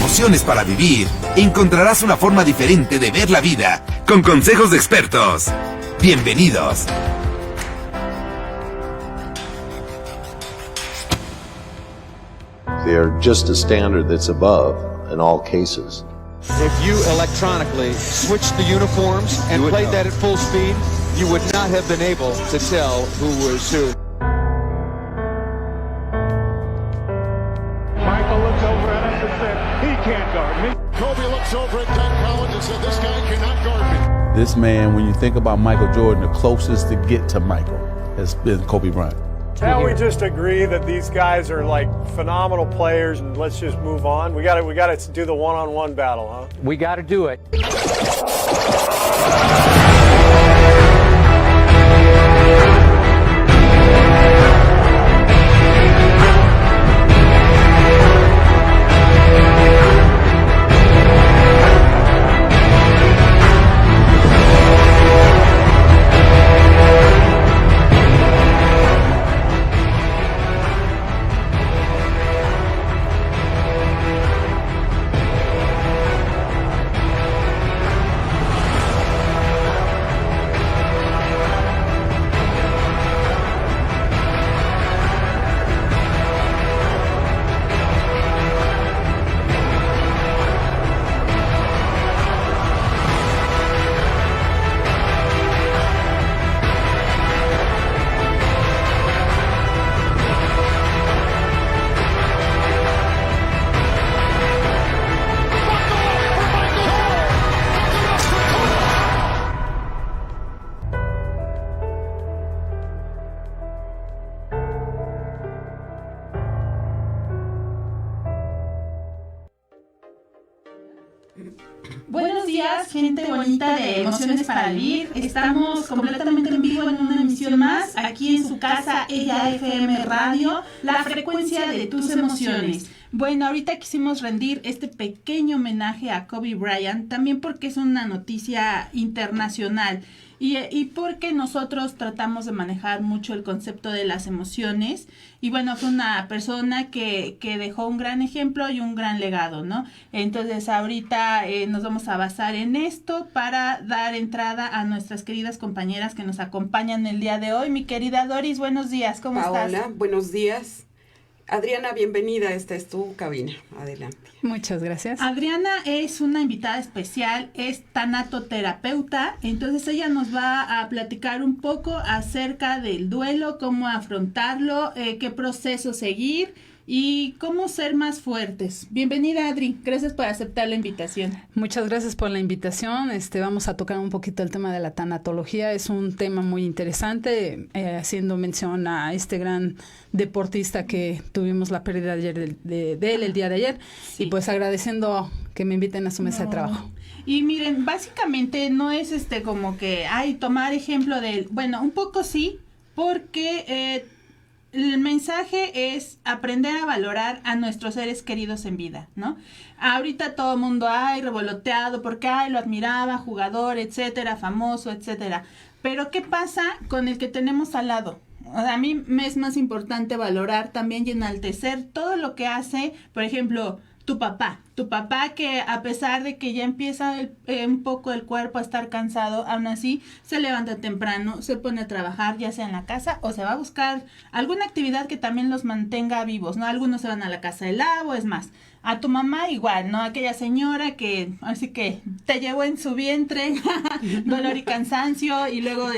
emociones para vivir, encontrarás una forma diferente de ver la vida, con consejos de expertos. Bienvenidos. They're just a standard that's above in all cases. If you electronically switched the uniforms and played that at full speed, you would not have been able to tell who was who. Michael looks over at us and said, he can't guard me. Kobe looks over at Doug Collins and said, this guy cannot guard me. This man, when you think about Michael Jordan, the closest to get to Michael has been Kobe Bryant. Now we just agree that these guys are like phenomenal players, and let's just move on. We got to do the one-on-one battle, huh? We got to do it. Buenos días, gente bonita de Emociones para Vivir. Estamos completamente en vivo en una emisión más, aquí en su casa, Ella FM Radio, la frecuencia de tus emociones. Bueno, ahorita quisimos rendir este pequeño homenaje a Kobe Bryant, también porque es una noticia internacional y porque nosotros tratamos de manejar mucho el concepto de las emociones. Y bueno, fue una persona que dejó un gran ejemplo y un gran legado, ¿no? Entonces ahorita nos vamos a basar en esto para dar entrada a nuestras queridas compañeras que nos acompañan el día de hoy. Mi querida Doris, buenos días, ¿cómo estás? Paola, buenos días. Adriana, bienvenida, esta es tu cabina, adelante. Muchas gracias. Adriana es una invitada especial, es tanatoterapeuta, entonces ella nos va a platicar un poco acerca del duelo, cómo afrontarlo, qué proceso seguir y cómo ser más fuertes. Bienvenida, Adri, gracias por aceptar la invitación. Muchas gracias por la invitación. Vamos a tocar un poquito el tema de la tanatología, es un tema muy interesante, haciendo mención a este gran deportista que tuvimos la pérdida ayer de él el día de ayer, sí. Y pues agradeciendo que me inviten a su mesa de trabajo. Y miren, básicamente no es como que, tomar ejemplo de él. Bueno, un poco sí, porque el mensaje es aprender a valorar a nuestros seres queridos en vida, ¿no? Ahorita todo el mundo, revoloteado, porque, lo admiraba, jugador, etcétera, famoso, etcétera. Pero, ¿qué pasa con el que tenemos al lado? A mí me es más importante valorar también y enaltecer todo lo que hace, por ejemplo, tu papá que a pesar de que ya empieza un poco el cuerpo a estar cansado, aún así se levanta temprano, se pone a trabajar, ya sea en la casa o se va a buscar alguna actividad que también los mantenga vivos, ¿no? Algunos se van a la casa del agua, es más, a tu mamá igual, ¿no? Aquella señora que así que te llevó en su vientre dolor y cansancio, y luego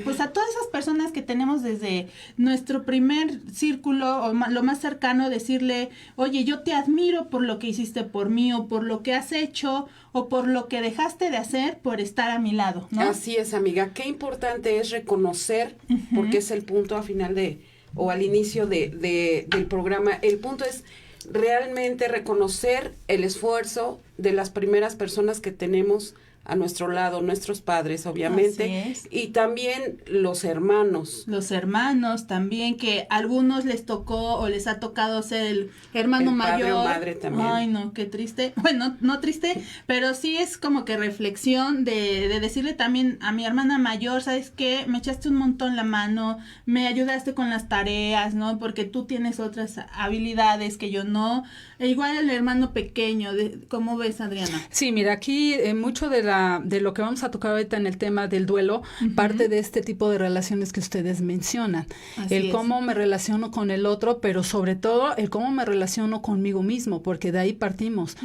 pues a todas esas personas que tenemos desde nuestro primer círculo o lo más cercano, decirle, oye, yo te admiro por lo que hiciste por mí, o por lo que has hecho, o por lo que dejaste de hacer por estar a mi lado, ¿no? Así es, amiga. Qué importante es reconocer, porque es el punto al final o al inicio del programa. El punto es realmente reconocer el esfuerzo de las primeras personas que tenemos a nuestro lado, nuestros padres, obviamente, Así es. y también los hermanos. Los hermanos también, que a algunos les tocó o les ha tocado ser el hermano El padre mayor. o madre también. Ay, no, qué triste. Bueno, no triste, pero sí es como que reflexión de decirle también a mi hermana mayor, ¿sabes qué? Me echaste un montón la mano, me ayudaste con las tareas, ¿no? Porque tú tienes otras habilidades que yo no. E igual el hermano pequeño, ¿cómo ves, Adriana? Sí, mira, aquí mucho de lo que vamos a tocar ahorita en el tema del duelo, parte de este tipo de relaciones que ustedes mencionan. Así El es. cómo me relaciono con el otro, pero sobre todo el cómo me relaciono conmigo mismo, porque de ahí partimos.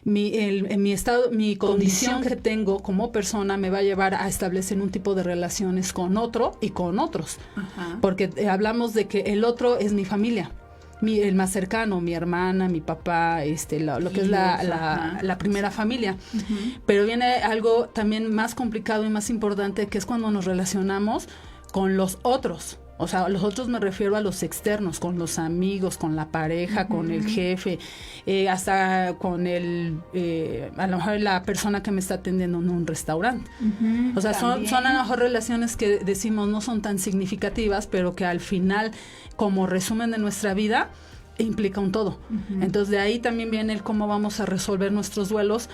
Mi condición que tengo como persona me va a llevar a establecer un tipo de relaciones con otro y con otros. Ajá. Porque hablamos de que el otro es mi familia. El más cercano, mi hermana, mi papá, lo que es la primera familia. Pero viene algo también más complicado y más importante, que es cuando nos relacionamos con los otros. O sea, los otros me refiero a los externos, con los amigos, con la pareja, con el jefe, hasta con a lo mejor la persona que me está atendiendo en un restaurante. O sea, son a lo mejor relaciones que decimos no son tan significativas, pero que al final, como resumen de nuestra vida, implica un todo. Entonces, de ahí también viene el cómo vamos a resolver nuestros duelos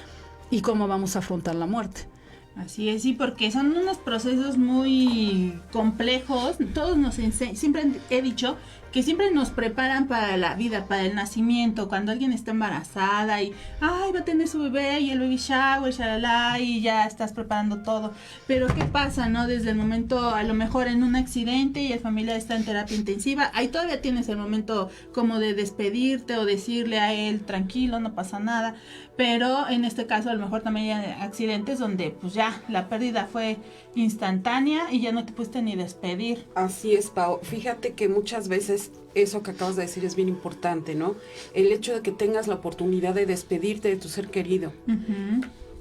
y cómo vamos a afrontar la muerte. Así es, sí, porque son unos procesos muy complejos. Todos nos enseñan, siempre he dicho que siempre nos preparan para la vida, para el nacimiento, cuando alguien está embarazada y, ay, va a tener su bebé y el baby shower, shalala, y ya estás preparando todo. Pero ¿qué pasa, no? Desde el momento, a lo mejor en un accidente y el familiar está en terapia intensiva, ahí todavía tienes el momento como de despedirte o decirle a él, tranquilo, no pasa nada. Pero en este caso a lo mejor también hay accidentes donde pues ya la pérdida fue instantánea y ya no te pudiste ni despedir. Así es, Pau. Fíjate que muchas veces eso que acabas de decir es bien importante, ¿no? El hecho de que tengas la oportunidad de despedirte de tu ser querido,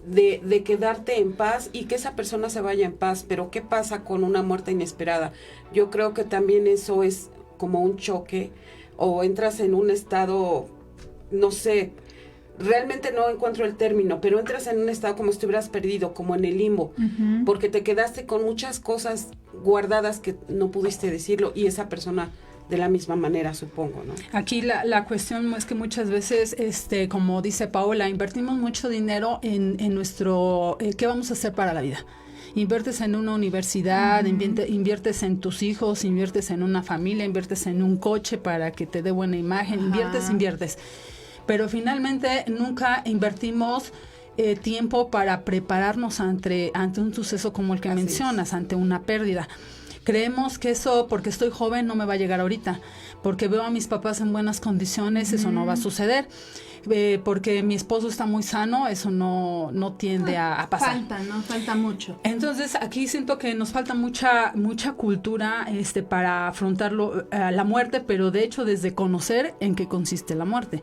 de quedarte en paz y que esa persona se vaya en paz. Pero ¿qué pasa con una muerte inesperada? Yo creo que también eso es como un choque, o entras en un estado, no sé, realmente no encuentro el término, pero entras en un estado como si estuvieras perdido, como en el limbo, porque te quedaste con muchas cosas guardadas que no pudiste decirlo, y esa persona de la misma manera, supongo, ¿no? Aquí la cuestión es que muchas veces, como dice Paola, invertimos mucho dinero en nuestro, ¿qué vamos a hacer para la vida? Inviertes en una universidad, inviertes en tus hijos, inviertes en una familia, inviertes en un coche para que te dé buena imagen, inviertes. Pero finalmente nunca invertimos tiempo para prepararnos ante un suceso como el que mencionas, ante una pérdida. Creemos que eso, porque estoy joven, no me va a llegar ahorita. Porque veo a mis papás en buenas condiciones, eso no va a suceder. Porque mi esposo está muy sano, eso no tiende a pasar. Falta mucho. Entonces, aquí siento que nos falta mucha cultura para afrontarlo, la muerte, pero de hecho desde conocer en qué consiste la muerte.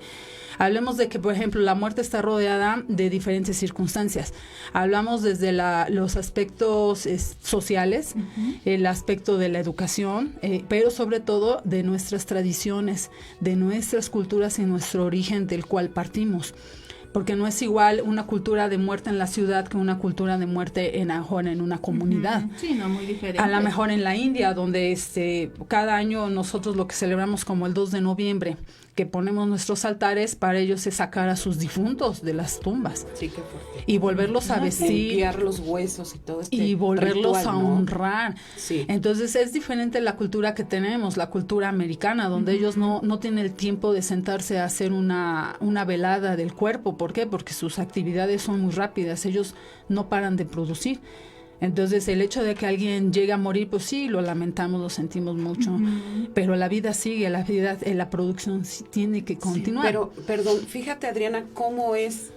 Hablemos de que, por ejemplo, la muerte está rodeada de diferentes circunstancias. Hablamos desde los aspectos sociales, el aspecto de la educación, pero sobre todo de nuestras tradiciones, de nuestras culturas y nuestro origen del cual partimos. Porque no es igual una cultura de muerte en la ciudad que una cultura de muerte en una comunidad. Sí, no, muy diferente. A lo mejor en la India, donde cada año nosotros lo que celebramos como el 2 de noviembre, que ponemos nuestros altares, para ellos es sacar a sus difuntos de las tumbas. Sí, qué fuerte. Y volverlos a vestir. Limpiar los huesos y todo y volverlos ritual, a ¿no? honrar. Sí. Entonces es diferente la cultura que tenemos, la cultura americana, donde ellos no tienen el tiempo de sentarse a hacer una velada del cuerpo. ¿Por qué? Porque sus actividades son muy rápidas, ellos no paran de producir. Entonces el hecho de que alguien llegue a morir, pues sí, lo lamentamos, lo sentimos mucho, pero la vida sigue, la producción sí tiene que continuar. Sí, pero, perdón, fíjate, Adriana, cómo es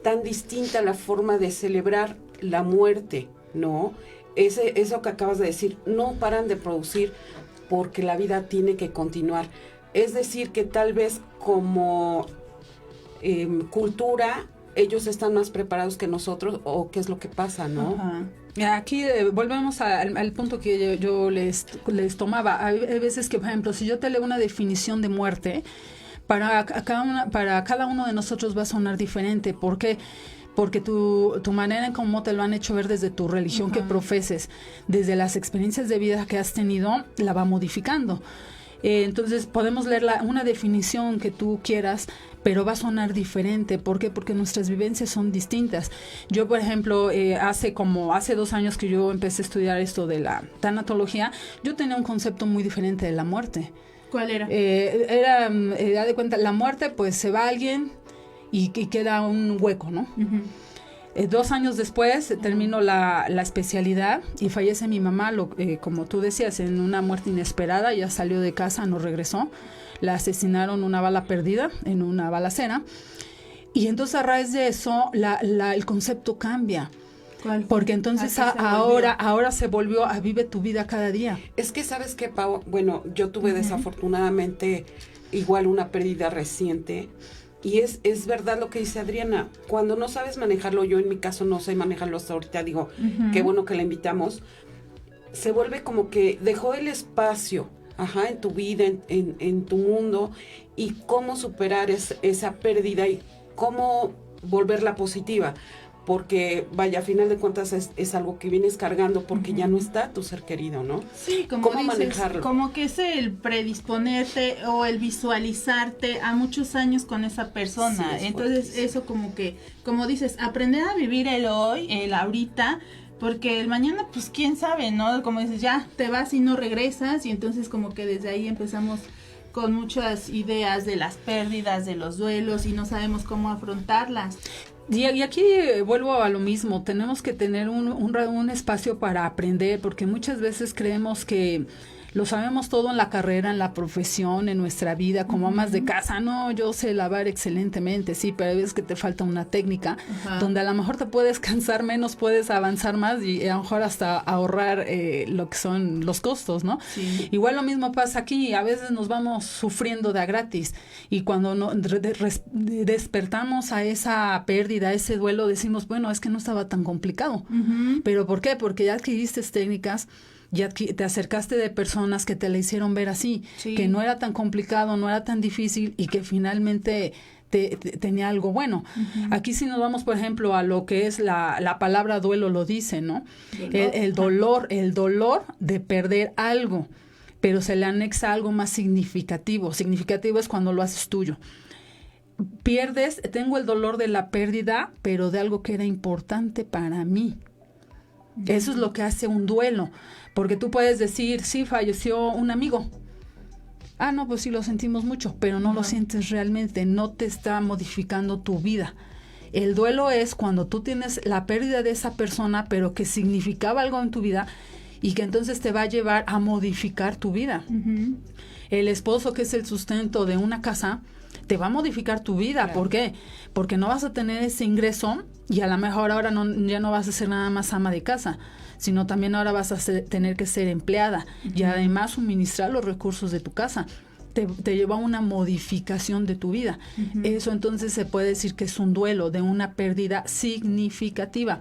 tan distinta la forma de celebrar la muerte, ¿no? Eso que acabas de decir, no paran de producir porque la vida tiene que continuar. Es decir, que tal vez como cultura ellos están más preparados que nosotros, o qué es lo que pasa, ¿no? Ajá. Aquí volvemos al punto que yo les tomaba. Hay veces que, por ejemplo, si yo te leo una definición de muerte, para cada uno de nosotros va a sonar diferente. ¿Por qué? porque tu manera en cómo te lo han hecho ver desde tu religión que profeses, desde las experiencias de vida que has tenido, la va modificando. Entonces podemos leer una definición que tú quieras, pero va a sonar diferente. ¿Por qué? Porque nuestras vivencias son distintas. Yo, por ejemplo, hace 2 años que yo empecé a estudiar esto de la tanatología, yo tenía un concepto muy diferente de la muerte. ¿Cuál era? Da de cuenta, la muerte, pues se va alguien y queda un hueco, ¿no? 2 años después termino la especialidad y fallece mi mamá, como tú decías, en una muerte inesperada. Ya salió de casa, no regresó. La asesinaron una bala perdida en una balacera. Y entonces a raíz de eso el concepto cambia. ¿Cuál? Porque entonces ahora se volvió a vive tu vida cada día. Es que, ¿sabes qué, Pau? Bueno, yo tuve desafortunadamente igual una pérdida reciente. Y es verdad lo que dice Adriana, cuando no sabes manejarlo, yo en mi caso no sé manejarlo hasta ahorita, digo, qué bueno que la invitamos, se vuelve como que dejó el espacio, en tu vida, en tu mundo, y cómo superar esa pérdida y cómo volverla positiva. Porque, vaya, a final de cuentas es algo que vienes cargando porque ya no está tu ser querido, ¿no? Sí, como ¿Cómo dices, manejarlo? como que es el predisponerte o el visualizarte a muchos años con esa persona. Sí, entonces eso como que, como dices, aprender a vivir el hoy, el ahorita, porque el mañana, pues quién sabe, ¿no? Como dices, ya te vas y no regresas, y entonces como que desde ahí empezamos con muchas ideas de las pérdidas, de los duelos, y no sabemos cómo afrontarlas. Y aquí vuelvo a lo mismo, tenemos que tener un espacio para aprender, porque muchas veces creemos que lo sabemos todo en la carrera, en la profesión, en nuestra vida, como amas de casa. No, yo sé lavar excelentemente, sí, pero hay veces que te falta una técnica donde a lo mejor te puedes cansar menos, puedes avanzar más y a lo mejor hasta ahorrar lo que son los costos, ¿no? Sí. Igual lo mismo pasa aquí, a veces nos vamos sufriendo de a gratis y cuando despertamos a esa pérdida, a ese duelo, decimos, bueno, es que no estaba tan complicado. ¿Pero por qué? Porque ya adquiriste técnicas, ya te acercaste de personas que te la hicieron ver así, que no era tan complicado, no era tan difícil y que finalmente tenía algo bueno. Aquí si nos vamos, por ejemplo, a lo que es la palabra duelo lo dice, ¿no? El dolor de perder algo, pero se le anexa algo más significativo. Significativo es cuando lo haces tuyo. Tengo el dolor de la pérdida, pero de algo que era importante para mí. Eso es lo que hace un duelo, porque tú puedes decir, sí, falleció un amigo. No, pues sí, lo sentimos mucho, pero no lo sientes realmente, no te está modificando tu vida. El duelo es cuando tú tienes la pérdida de esa persona, pero que significaba algo en tu vida y que entonces te va a llevar a modificar tu vida. El esposo, que es el sustento de una casa, te va a modificar tu vida. Claro. ¿Por qué? Porque no vas a tener ese ingreso y a lo mejor ahora ya no vas a ser nada más ama de casa, sino también ahora vas a tener que ser empleada y además suministrar los recursos de tu casa. Te lleva a una modificación de tu vida. Eso entonces se puede decir que es un duelo de una pérdida significativa.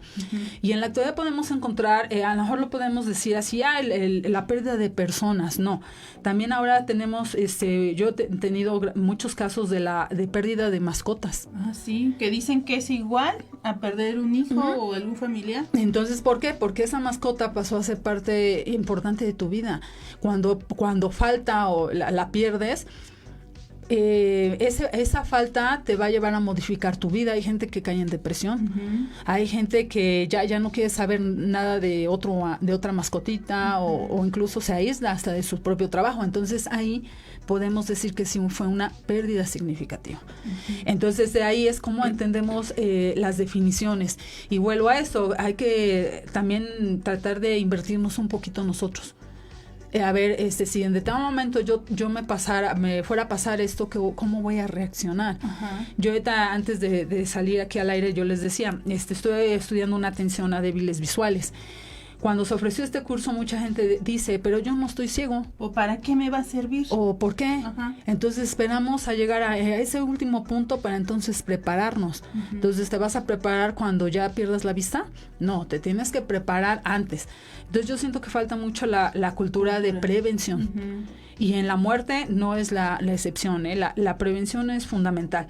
Y en la actualidad podemos encontrar, a lo mejor lo podemos decir así, la pérdida de personas. No, también ahora tenemos, yo he tenido muchos casos de pérdida de mascotas. Sí, que dicen que es igual a perder un hijo o algún familiar. Entonces, ¿por qué? Porque esa mascota pasó a ser parte importante de tu vida. Cuando falta o la pierdes, esa falta te va a llevar a modificar tu vida. Hay gente que cae en depresión, hay gente que ya no quiere saber nada de otra mascotita o incluso se aísla hasta de su propio trabajo. Entonces ahí podemos decir que sí fue una pérdida significativa. Entonces de ahí es como entendemos las definiciones. Y vuelvo a eso, hay que también tratar de invertirnos un poquito nosotros. A ver, si en determinado momento yo me fuera a pasar esto, ¿cómo voy a reaccionar? Yo ahorita, antes de salir aquí al aire, yo les decía, estoy estudiando una atención a débiles visuales. Cuando se ofreció este curso, mucha gente dice, pero yo no estoy ciego. ¿O para qué me va a servir? ¿O por qué? Ajá. Entonces esperamos a llegar a ese último punto para entonces prepararnos. Entonces, ¿te vas a preparar cuando ya pierdas la vista? No, te tienes que preparar antes. Entonces, yo siento que falta mucho la cultura de prevención. Y en la muerte no es la excepción, ¿eh? La prevención es fundamental.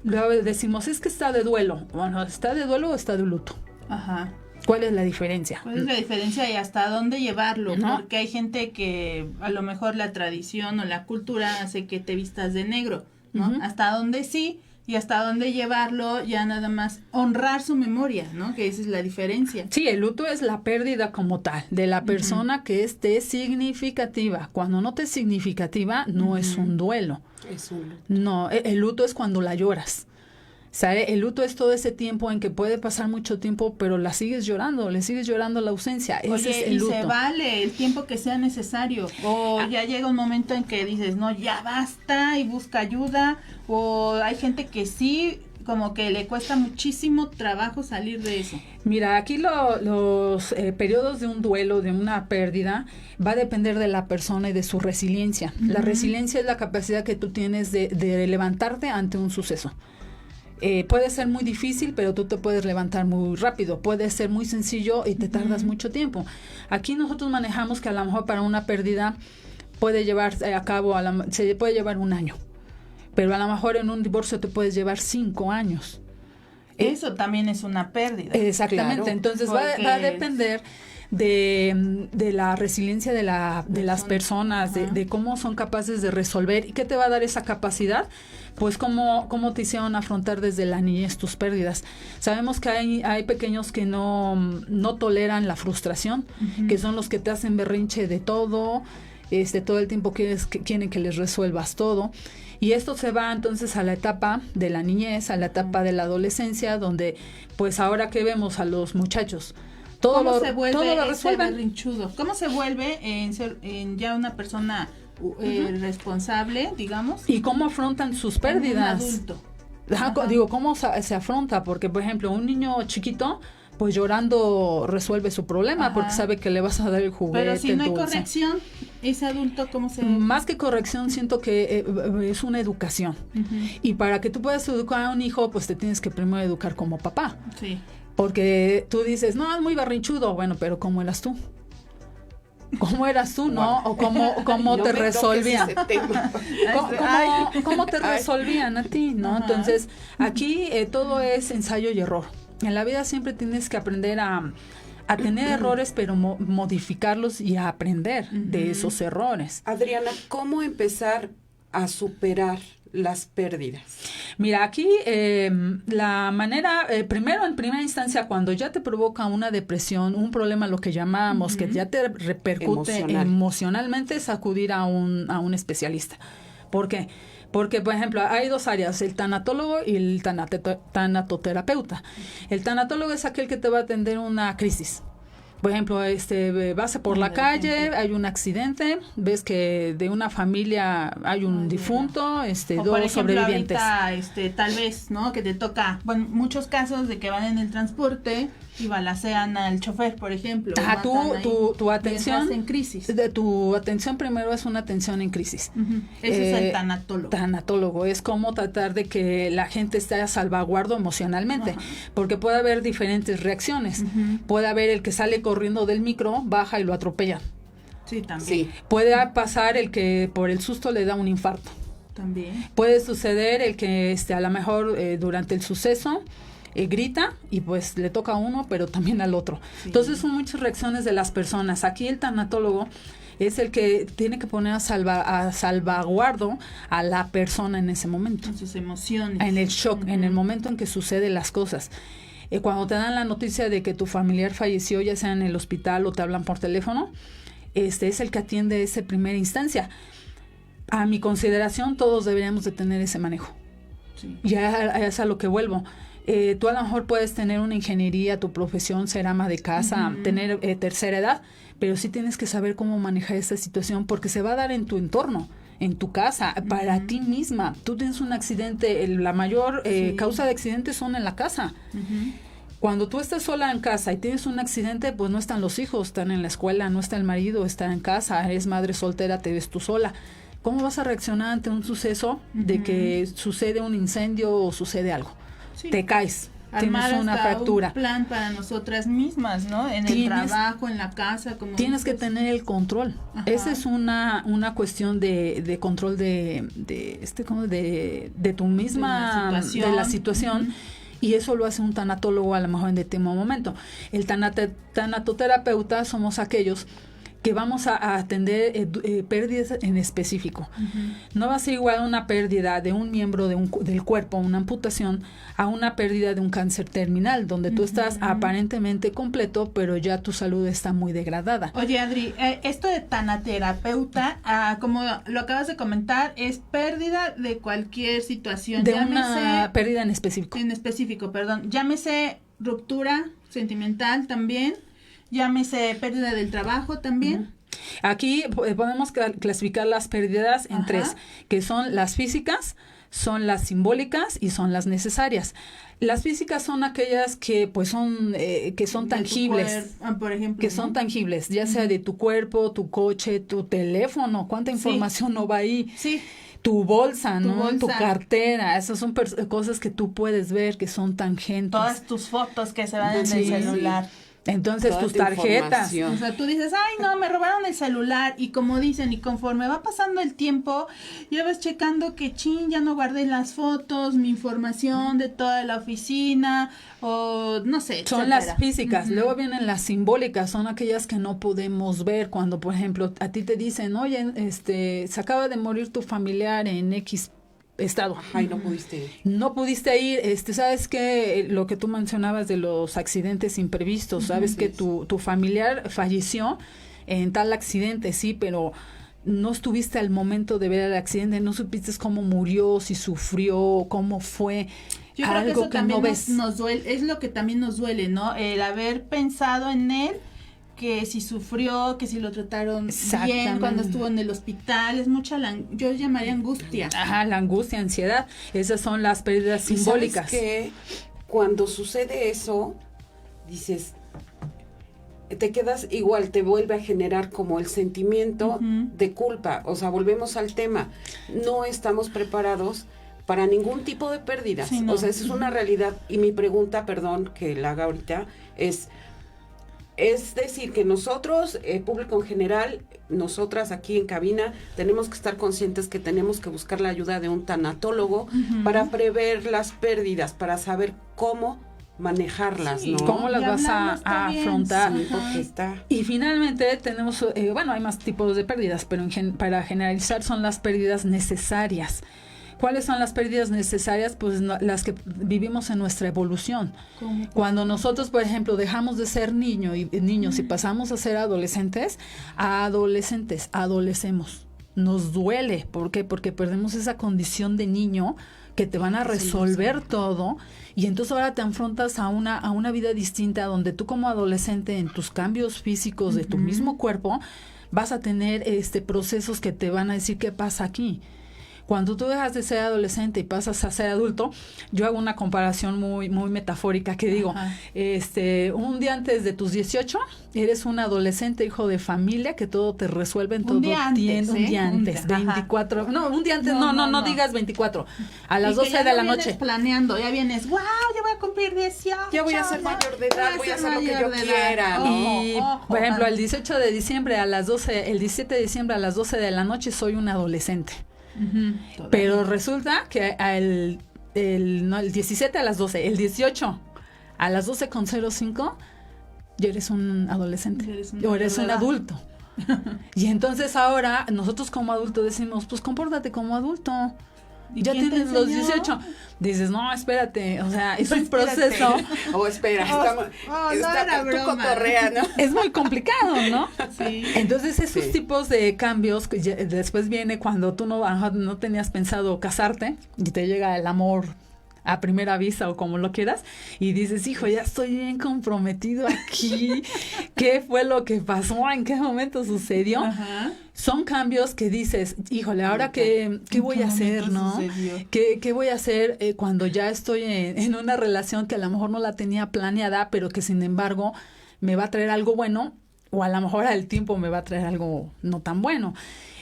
Luego decimos, es que está de duelo. Bueno, ¿está de duelo o está de luto? Ajá. ¿Cuál es la diferencia? ¿Cuál es la diferencia y hasta dónde llevarlo? ¿No? Porque hay gente que a lo mejor la tradición o la cultura hace que te vistas de negro, ¿no? Hasta dónde sí y hasta dónde llevarlo, ya nada más honrar su memoria, ¿no? Que esa es la diferencia. Sí, el luto es la pérdida como tal de la persona que es significativa. Cuando no te es significativa, no es un duelo. Es un luto. No, el luto es cuando la lloras. ¿Sabe? El luto es todo ese tiempo en que puede pasar mucho tiempo, pero la sigues llorando, le sigues llorando la ausencia. Ese Oye, es el y luto. se vale el tiempo que sea necesario. O ya llega un momento en que dices, no, ya basta y busca ayuda. O hay gente que sí, como que le cuesta muchísimo trabajo salir de eso. Mira, aquí los periodos de un duelo, de una pérdida, va a depender de la persona y de su resiliencia. La resiliencia es la capacidad que tú tienes de levantarte ante un suceso. Puede ser muy difícil, pero tú te puedes levantar muy rápido. Puede ser muy sencillo y te tardas mucho tiempo. Aquí nosotros manejamos que a lo mejor para una pérdida puede llevarse a cabo, se puede llevar 1 año. Pero a lo mejor en un divorcio te puedes llevar 5 años. Eso también es una pérdida. Exactamente. Claro, Entonces va a depender de la resiliencia de las personas, de cómo son capaces de resolver. ¿Y qué te va a dar esa capacidad? Pues cómo te hicieron afrontar desde la niñez tus pérdidas. Sabemos que hay pequeños que no toleran la frustración, que son los que te hacen berrinche de todo, todo el tiempo quieren que les resuelvas todo. Y esto se va entonces a la etapa de la niñez, a la etapa de la adolescencia, donde pues ahora que vemos a los muchachos, todo lo resuelven. Berrinchudo? ¿Cómo se vuelve en ya una persona responsable, digamos? ¿Y cómo afrontan sus pérdidas? Un adulto. Digo, ¿cómo se afronta? Porque, por ejemplo, un niño chiquito, pues llorando resuelve su problema porque sabe que le vas a dar el juguete. Pero si no hay dulce. corrección, ese adulto, ¿cómo se...? Más que corrección, siento que es una educación. Y para que tú puedas educar a un hijo, pues te tienes que primero educar como papá. Sí. Porque tú dices, no, es muy berrinchudo. Bueno, pero ¿cómo eras tú? ¿Cómo eras tú, no? ¿O cómo te resolvían? ¿Cómo te resolvían a ti, no? Entonces, aquí todo es ensayo y error. En la vida siempre tienes que aprender a tener errores, pero modificarlos y a aprender de esos errores. Adriana, ¿cómo empezar a superar las pérdidas? Mira, aquí la manera, primero en primera instancia, cuando ya te provoca una depresión, un problema, lo que llamamos, que ya te repercute emocionalmente, es acudir a un especialista. ¿Por qué? Porque, por ejemplo, hay 2 áreas, el tanatólogo y el tanatoterapeuta. El tanatólogo es aquel que te va a atender una crisis. Por ejemplo, vas por la calle, hay un accidente, ves que de una familia hay un difunto, o 2 por ejemplo, sobrevivientes. Ahorita, tal vez, ¿no? Que te toca, bueno, muchos casos de que van en el transporte y balacean al chofer, por ejemplo. Tu atención estás en crisis. Tu atención primero es una atención en crisis. Ese es el tanatólogo. Tanatólogo es cómo tratar de que la gente esté a salvaguardo emocionalmente, porque puede haber diferentes reacciones. Puede haber el que sale corriendo del micro, baja y lo atropellan. Sí, también. Sí. Puede pasar el que por el susto le da un infarto. También. Puede suceder el que a lo mejor durante el suceso grita y pues le toca a uno, pero también al otro. Sí. Entonces son muchas reacciones de las personas. Aquí el tanatólogo es el que tiene que poner a salvaguardo a la persona en ese momento. En sus emociones. En el shock, en el momento en que suceden las cosas. Cuando te dan la noticia de que tu familiar falleció, ya sea en el hospital o te hablan por teléfono, es el que atiende esa primera instancia. A mi consideración, todos deberíamos de tener ese manejo. Sí. Ya es a lo que vuelvo. Tú a lo mejor puedes tener una ingeniería, tu profesión, ser ama de casa, tener tercera edad, pero sí tienes que saber cómo manejar esta situación porque se va a dar en tu entorno, en tu casa, para ti misma. Tú tienes un accidente, la mayor causa de accidentes son en la casa. Cuando tú estás sola en casa y tienes un accidente, pues no están los hijos, están en la escuela, no está el marido, está en casa, eres madre soltera, te ves tú sola. ¿Cómo vas a reaccionar ante un suceso de que sucede un incendio o sucede algo? Sí. Te caes, Armar tienes una hasta fractura. un plan para nosotras mismas, ¿no? En el trabajo, en la casa, como Tienes que dices. tener el control. Ajá. Esa es una cuestión de control de tu misma, situación. de la situación. Y eso lo hace un tanatólogo a lo mejor en determinado momento. El tanatoterapeuta somos aquellos que vamos a atender pérdidas en específico. No va a ser igual una pérdida de un miembro del cuerpo, una amputación, a una pérdida de un cáncer terminal, donde tú estás aparentemente completo, pero ya tu salud está muy degradada. Oye, Adri, esto de tanaterapeuta, como lo acabas de comentar, es pérdida de cualquier situación. De una pérdida en específico. En específico, perdón. Llámese ruptura sentimental también. Llámese pérdida del trabajo también. Aquí podemos clasificar las pérdidas en tres, que son las físicas, son las simbólicas y son las necesarias. Las físicas son aquellas que pues son que son tangibles, por ejemplo, que ¿no? son tangibles, ya sea de tu cuerpo, tu coche, tu teléfono, cuánta información no va ahí. Sí. Tu bolsa, Tu ¿no? bolsa. Tu cartera, esas son cosas que tú puedes ver, que son tangentes. Todas tus fotos que se van en Sí. el celular. Entonces Toda tus tu tarjetas. información. O sea, tú dices, ay, no, me robaron el celular. Y como dicen, y conforme va pasando el tiempo, ya vas checando que, ya no guardé las fotos, mi información de toda la oficina, o no sé, Son etcétera. las físicas, luego vienen las simbólicas, son aquellas que no podemos ver. Cuando, por ejemplo, a ti te dicen, oye, se acaba de morir tu familiar en X estado. Ay, no pudiste ir. No pudiste ir, sabes que lo que tú mencionabas de los accidentes imprevistos, sabes que tu familiar falleció en tal accidente, sí, pero no estuviste al momento de ver el accidente, no supiste cómo murió, si sufrió, cómo fue. Yo creo que algo eso también no ves. nos duele, es lo que también nos duele, ¿no? El haber pensado en él, que si sufrió, que si lo trataron bien cuando estuvo en el hospital, es mucha, yo llamaría angustia. Ajá, la angustia, ansiedad, esas son las pérdidas ¿Y simbólicas. sabes qué? Cuando sucede eso, dices, te quedas igual, te vuelve a generar como el sentimiento de culpa. O sea, volvemos al tema, no estamos preparados para ningún tipo de pérdidas. Sí, no. O sea, esa es una realidad. Y mi pregunta, perdón, que la haga ahorita, es decir, que nosotros, público en general, nosotras aquí en cabina, tenemos que estar conscientes que tenemos que buscar la ayuda de un tanatólogo para prever las pérdidas, para saber cómo manejarlas, Sí, ¿no? ¿Cómo las Y vas hablarlo está bien, afrontar? Sí, porque está... Y finalmente tenemos, hay más tipos de pérdidas, pero para generalizar son las pérdidas necesarias. ¿Cuáles son las pérdidas necesarias? Pues las que vivimos en nuestra evolución. ¿Cómo? Cuando nosotros, por ejemplo, dejamos de ser niños y pasamos a ser adolescentes, adolecemos. Nos duele. ¿Por qué? Porque perdemos esa condición de niño que te van a resolver todo, y entonces ahora te enfrentas a una vida distinta donde tú como adolescente en tus cambios físicos de tu mismo cuerpo vas a tener procesos que te van a decir qué pasa aquí. Cuando tú dejas de ser adolescente y pasas a ser adulto, yo hago una comparación muy muy metafórica que digo, un día antes de tus 18, eres un adolescente hijo de familia que todo te resuelve en todo tiempo. Un día antes, 24, no, un día antes, no digas 24, a las 12 de la noche. Planeando, ya vienes, wow, ya voy a cumplir 18. Ya voy a ser mayor de edad, voy a hacer lo que yo quiera, ¿no? Y, por ejemplo, el 18 de diciembre a las 12, el 17 de diciembre a las 12 de la noche soy un adolescente. Pero resulta que el 17 a las 12, el 18 a las 12:05 ya eres un adolescente o eres un adulto. Y entonces ahora nosotros como adultos decimos, pues compórtate como adulto. Ya tienes los 18. Dices, no, espérate, o sea, es un proceso. Espera, tú cotorrea, ¿no? Es muy complicado, ¿no? Sí. Entonces esos tipos de cambios, después viene cuando tú no tenías pensado casarte y te llega el amor a primera vista o como lo quieras, y dices, hijo, ya estoy bien comprometido aquí, ¿qué fue lo que pasó? ¿En qué momento sucedió? Ajá. Son cambios que dices, híjole, ahora qué voy a hacer, ¿no? ¿Qué voy a hacer cuando ya estoy en una relación que a lo mejor no la tenía planeada, pero que sin embargo me va a traer algo bueno, o a lo mejor al tiempo me va a traer algo no tan bueno?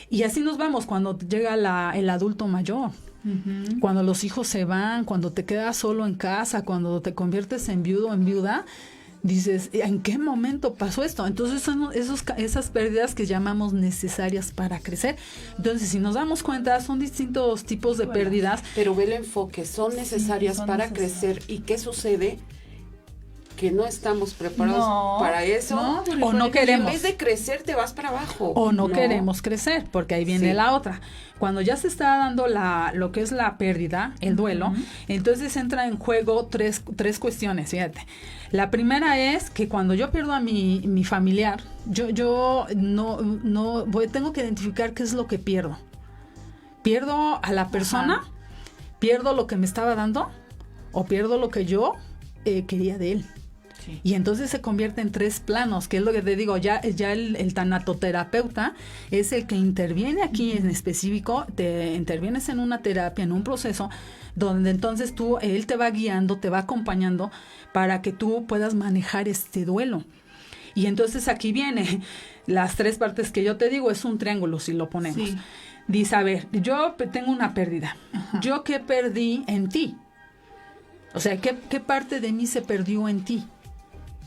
Y así nos vamos cuando llega el adulto mayor. Uh-huh. Cuando los hijos se van, cuando te quedas solo en casa, cuando te conviertes en viudo o en viuda, dices, ¿en qué momento pasó esto? Entonces son esas pérdidas que llamamos necesarias para crecer. Entonces, si nos damos cuenta, son distintos tipos de pérdidas. Pero ve el enfoque, son necesarias para crecer. ¿Y qué sucede? Que no estamos preparados para eso, o no queremos. En vez de crecer te vas para abajo. O no queremos crecer, porque ahí viene la otra. Cuando ya se está dando lo que es la pérdida, el duelo, entonces entra en juego tres cuestiones, fíjate. La primera es que cuando yo pierdo a mi familiar, yo tengo que identificar qué es lo que pierdo. ¿Pierdo a la persona? Ajá. ¿Pierdo lo que me estaba dando? ¿O pierdo lo que yo quería de él? Sí. Y entonces se convierte en 3 planos, que es lo que te digo, ya el tanatoterapeuta es el que interviene aquí en específico, te intervienes en una terapia, en un proceso, donde entonces él te va guiando, te va acompañando para que tú puedas manejar este duelo. Y entonces aquí viene las 3 partes que yo te digo, es un triángulo si lo ponemos. Sí. Dice, a ver, yo tengo una pérdida. Ajá. ¿Yo qué perdí en ti? O sea, ¿qué parte de mí se perdió en ti?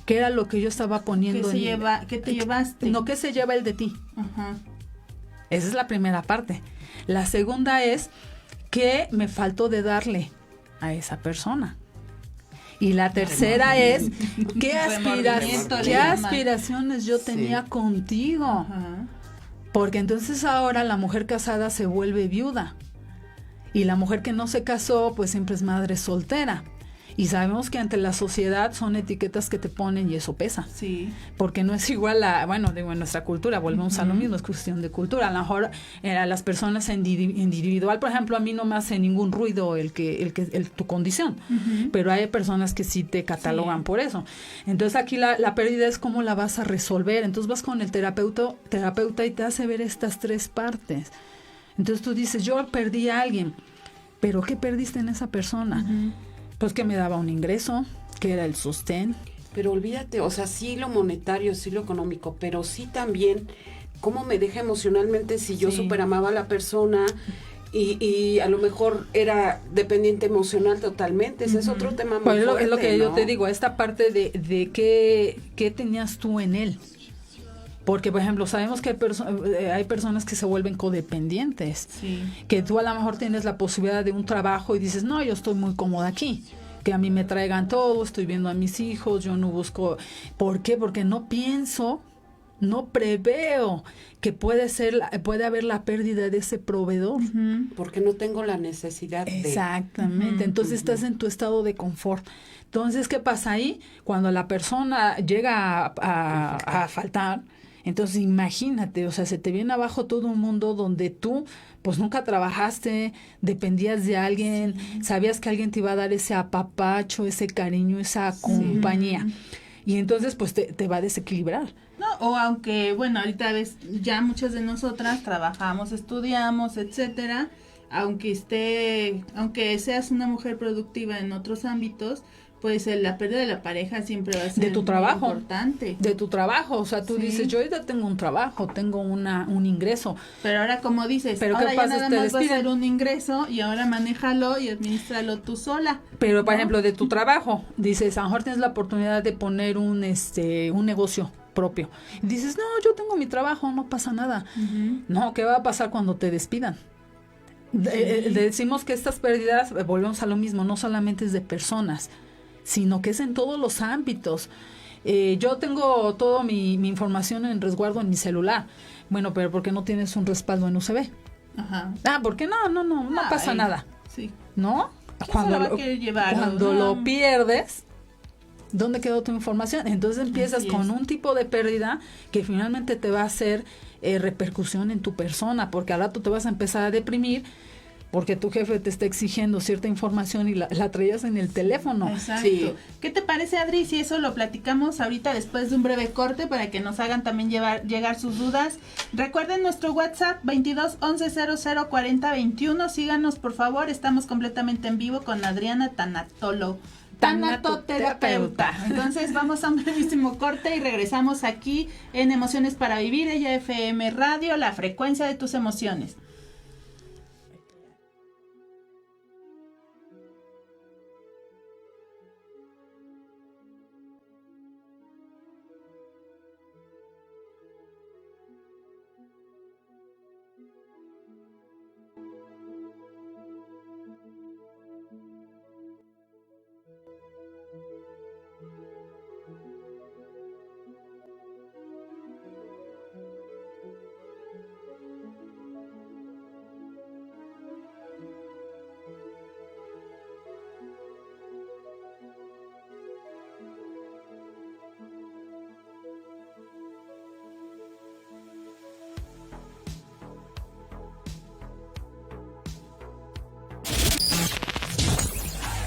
¿Qué era lo que yo estaba poniendo ¿Qué te llevaste? No, ¿qué se lleva el de ti? Ajá. Esa es la primera parte. La segunda es, ¿qué me faltó de darle a esa persona? Y la tercera es, ¿qué aspiraciones yo tenía contigo? Ajá. Porque entonces ahora la mujer casada se vuelve viuda. Y la mujer que no se casó, pues siempre es madre soltera. Y sabemos que ante la sociedad son etiquetas que te ponen y eso pesa. Sí. Porque no es igual en nuestra cultura, volvemos a lo mismo, es cuestión de cultura. A lo mejor a las personas individual, por ejemplo, a mí no me hace ningún ruido tu condición. Pero hay personas que sí te catalogan por eso. Entonces aquí la pérdida es cómo la vas a resolver. Entonces vas con el terapeuta y te hace ver estas 3 partes. Entonces tú dices, yo perdí a alguien, pero ¿qué perdiste en esa persona? Pues que me daba un ingreso, que era el sostén. Pero olvídate, o sea, sí lo monetario, sí lo económico, pero sí también cómo me deja emocionalmente si yo superamaba a la persona y a lo mejor era dependiente emocional totalmente. Ese es otro tema muy fuerte, es lo que yo te digo, esta parte de qué tenías tú en él. Porque, por ejemplo, sabemos que hay personas que se vuelven codependientes. Sí. Que tú a lo mejor tienes la posibilidad de un trabajo y dices, no, yo estoy muy cómoda aquí. Que a mí me traigan todo, estoy viendo a mis hijos, yo no busco... ¿Por qué? Porque no pienso, no preveo que puede haber la pérdida de ese proveedor. Porque no tengo la necesidad de... Exactamente. Entonces estás en tu estado de confort. Entonces, ¿qué pasa ahí? Cuando la persona llega a faltar... Entonces imagínate, o sea, se te viene abajo todo un mundo donde tú pues nunca trabajaste, dependías de alguien, sabías que alguien te iba a dar ese apapacho, ese cariño, esa compañía. Y entonces pues te va a desequilibrar. No, o aunque, bueno, ahorita ves, ya muchas de nosotras trabajamos, estudiamos, etcétera, aunque seas una mujer productiva en otros ámbitos, pues la pérdida de la pareja siempre va a ser de tu trabajo, importante. De tu trabajo, o sea, tú dices, yo ahorita tengo un trabajo, tengo un ingreso. Pero ahora, como dices, ahora ya nada más va a ser un ingreso y ahora manéjalo y administralo tú sola. Pero, por ejemplo, de tu trabajo, dices, a lo mejor tienes la oportunidad de poner un negocio propio. Y dices, no, yo tengo mi trabajo, no pasa nada. No, ¿qué va a pasar cuando te despidan? Decimos que estas pérdidas, volvemos a lo mismo, no solamente es de personas, sino que es en todos los ámbitos. Yo tengo toda mi información en resguardo en mi celular. Bueno, pero ¿por qué no tienes un respaldo en USB? Ajá. ¿Por qué no pasa nada? Sí. ¿No? Cuando lo pierdes, ¿dónde quedó tu información? Entonces empiezas con un tipo de pérdida que finalmente te va a hacer repercusión en tu persona, porque al rato te vas a empezar a deprimir porque tu jefe te está exigiendo cierta información y la traías en el teléfono. Exacto. Sí. ¿Qué te parece, Adri, si eso lo platicamos ahorita después de un breve corte para que nos hagan también llegar sus dudas? Recuerden nuestro WhatsApp 22 11 00 40 21. Síganos, por favor. Estamos completamente en vivo con Adriana Tanatoterapeuta. Entonces vamos a un brevísimo corte y regresamos aquí en Emociones para Vivir, ella FM Radio, la frecuencia de tus emociones.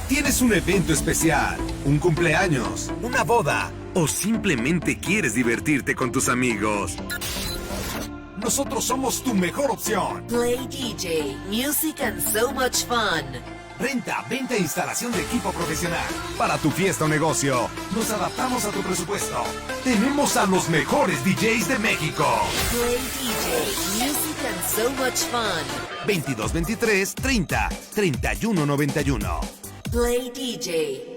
¿Tienes un evento especial, un cumpleaños, una boda o simplemente quieres divertirte con tus amigos? Nosotros somos tu mejor opción. Play DJ, music and so much fun. Renta, venta e instalación de equipo profesional. Para tu fiesta o negocio, nos adaptamos a tu presupuesto. Tenemos a los mejores DJs de México. Play DJ, music and so much fun. 22 23 30 31 91. Play DJ.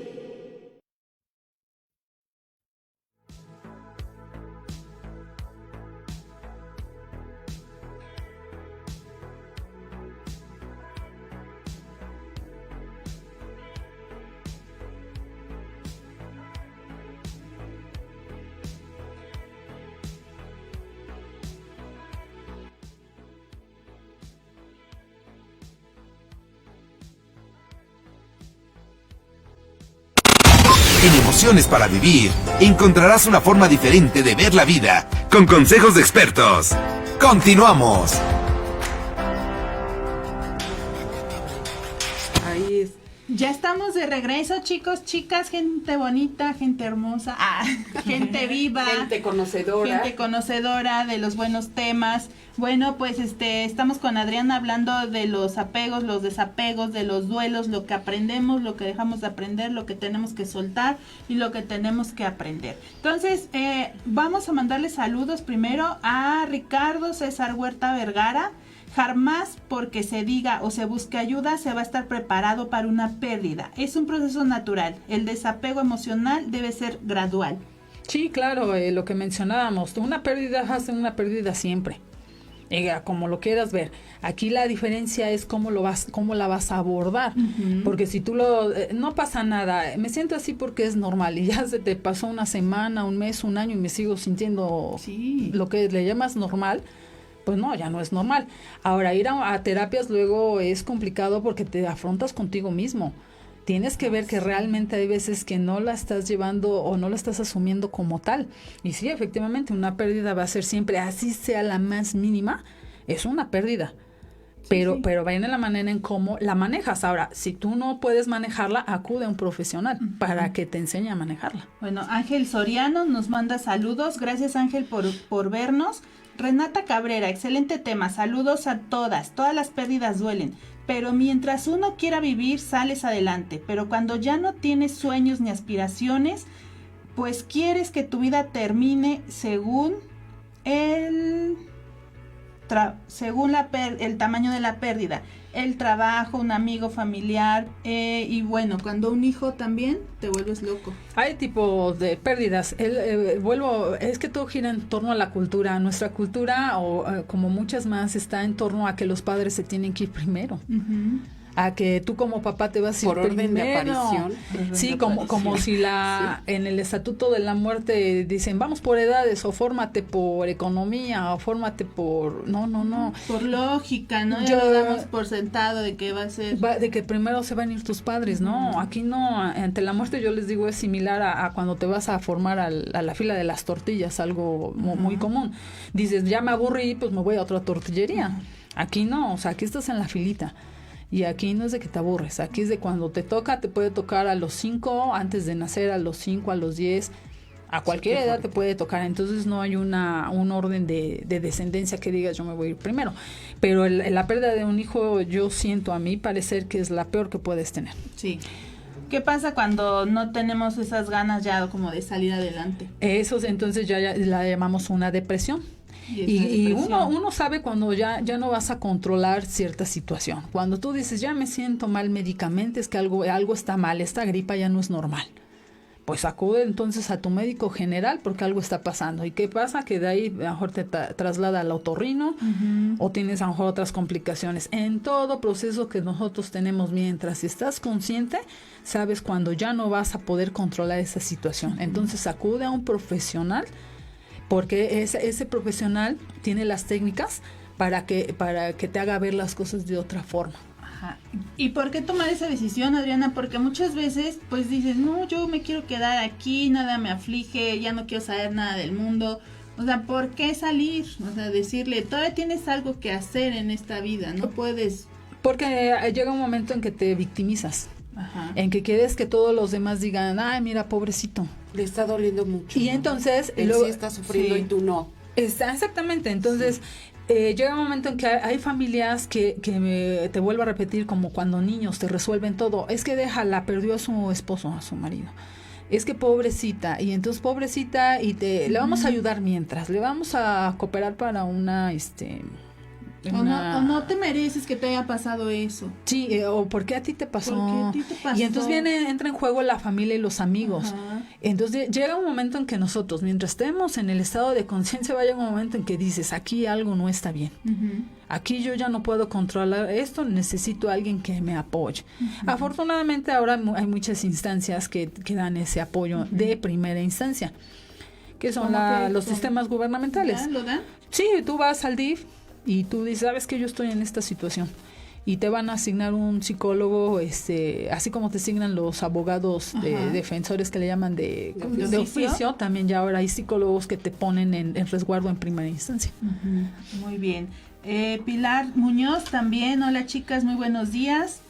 En Emociones para Vivir, encontrarás una forma diferente de ver la vida, con consejos de expertos. ¡Continuamos! Ahí es. Ya estamos de regreso, chicos, chicas, gente bonita, gente hermosa, gente viva, Gente conocedora de los buenos temas. Bueno, pues estamos con Adriana hablando de los apegos, los desapegos, de los duelos, lo que aprendemos, lo que dejamos de aprender, lo que tenemos que soltar y lo que tenemos que aprender. Entonces, vamos a mandarle saludos primero a Ricardo César Huerta Vergara. Jamás porque se diga o se busque ayuda se va a estar preparado para una pérdida. Es un proceso natural. El desapego emocional debe ser gradual. Sí, claro, lo que mencionábamos, una pérdida va a ser una pérdida siempre. Como lo quieras ver. Aquí la diferencia es cómo la vas a abordar. Uh-huh. Porque si tú no pasa nada, me siento así porque es normal y ya se te pasó una semana, un mes, un año y me sigo sintiendo lo que le llamas normal, pues no, ya no es normal. Ahora, ir a terapias luego es complicado porque te afrontas contigo mismo. Tienes que ver que realmente hay veces que no la estás llevando o no la estás asumiendo como tal. Y sí, efectivamente, una pérdida va a ser siempre, así sea la más mínima, es una pérdida. Pero viene la manera en cómo la manejas. Ahora, si tú no puedes manejarla, acude a un profesional para que te enseñe a manejarla. Bueno, Ángel Soriano nos manda saludos. Gracias, Ángel, por vernos. Renata Cabrera, excelente tema. Saludos a todas. Todas las pérdidas duelen. Pero mientras uno quiera vivir, sales adelante. Pero cuando ya no tienes sueños ni aspiraciones, pues quieres que tu vida termine según el tamaño de la pérdida. El trabajo, un amigo familiar, y bueno, cuando un hijo también, te vuelves loco. Hay tipos de pérdidas. Es que todo gira en torno a la cultura. Nuestra cultura, como muchas más, está en torno a que los padres se tienen que ir primero. Uh-huh. A que tú como papá te vas a ir por orden primero. De aparición. Sí, como si en el estatuto de la muerte dicen, vamos por edades, o fórmate por economía, o fórmate por... No. Por lógica, ¿no? Ya lo damos por sentado de que va a ser... de que primero se van a ir tus padres, ¿no? Aquí no, ante la muerte yo les digo es similar a cuando te vas a formar a la fila de las tortillas, algo muy común. Dices, ya me aburrí, pues me voy a otra tortillería. Aquí no, o sea, aquí estás en la filita. Y aquí no es de que te aburres, aquí es de cuando te toca, te puede tocar a los 5, antes de nacer, a los 5, a los 10, a cualquier edad te puede tocar. Entonces no hay un orden de descendencia que digas yo me voy a ir primero. Pero la pérdida de un hijo, yo siento a mí parecer que es la peor que puedes tener. Sí. ¿Qué pasa cuando no tenemos esas ganas ya como de salir adelante? Eso, entonces ya la llamamos una depresión. Y uno sabe cuando ya no vas a controlar cierta situación. Cuando tú dices, ya me siento mal médicamente, es que algo está mal, esta gripa ya no es normal. Pues acude entonces a tu médico general porque algo está pasando. ¿Y qué pasa? Que de ahí a lo mejor te traslada al otorrino o tienes a lo mejor otras complicaciones. En todo proceso que nosotros tenemos, mientras si estás consciente, sabes cuando ya no vas a poder controlar esa situación. Entonces acude a un profesional, porque ese profesional tiene las técnicas para que te haga ver las cosas de otra forma. Ajá. ¿Y por qué tomar esa decisión, Adriana? Porque muchas veces pues dices, no, yo me quiero quedar aquí, nada me aflige, ya no quiero saber nada del mundo. O sea, ¿por qué salir? O sea, decirle, todavía tienes algo que hacer en esta vida, no puedes... Porque llega un momento en que te victimizas. Ajá. En que quieres que todos los demás digan, ay, mira, pobrecito. Le está doliendo mucho. Y entonces... Él sí está sufriendo y tú no. Exactamente, entonces... llega un momento en que hay familias que te vuelvo a repetir, como cuando niños te resuelven todo. Es que déjala, perdió a su esposo, a su marido. Es que pobrecita, y entonces pobrecita, y le vamos a ayudar mientras, le vamos a cooperar para una... O no te mereces que te haya pasado eso. Sí, o ¿por qué a ti te pasó? ¿Por qué a ti te pasó? Y entonces entra en juego la familia y los amigos. Ajá. Entonces llega un momento en que nosotros, mientras estemos en el estado de conciencia, va a llegar un momento en que dices, aquí algo no está bien. Aquí yo ya no puedo controlar esto, necesito a alguien que me apoye. Afortunadamente ahora hay muchas instancias que dan ese apoyo de primera instancia, que son los sistemas gubernamentales. ¿Ya lo dan? Sí, tú vas al DIF y tú dices, sabes que yo estoy en esta situación, y te van a asignar un psicólogo, así como te asignan los abogados defensores que le llaman de oficio, también ya ahora hay psicólogos que te ponen en resguardo en primera instancia. Muy bien. Pilar Muñoz también, hola chicas, muy buenos días.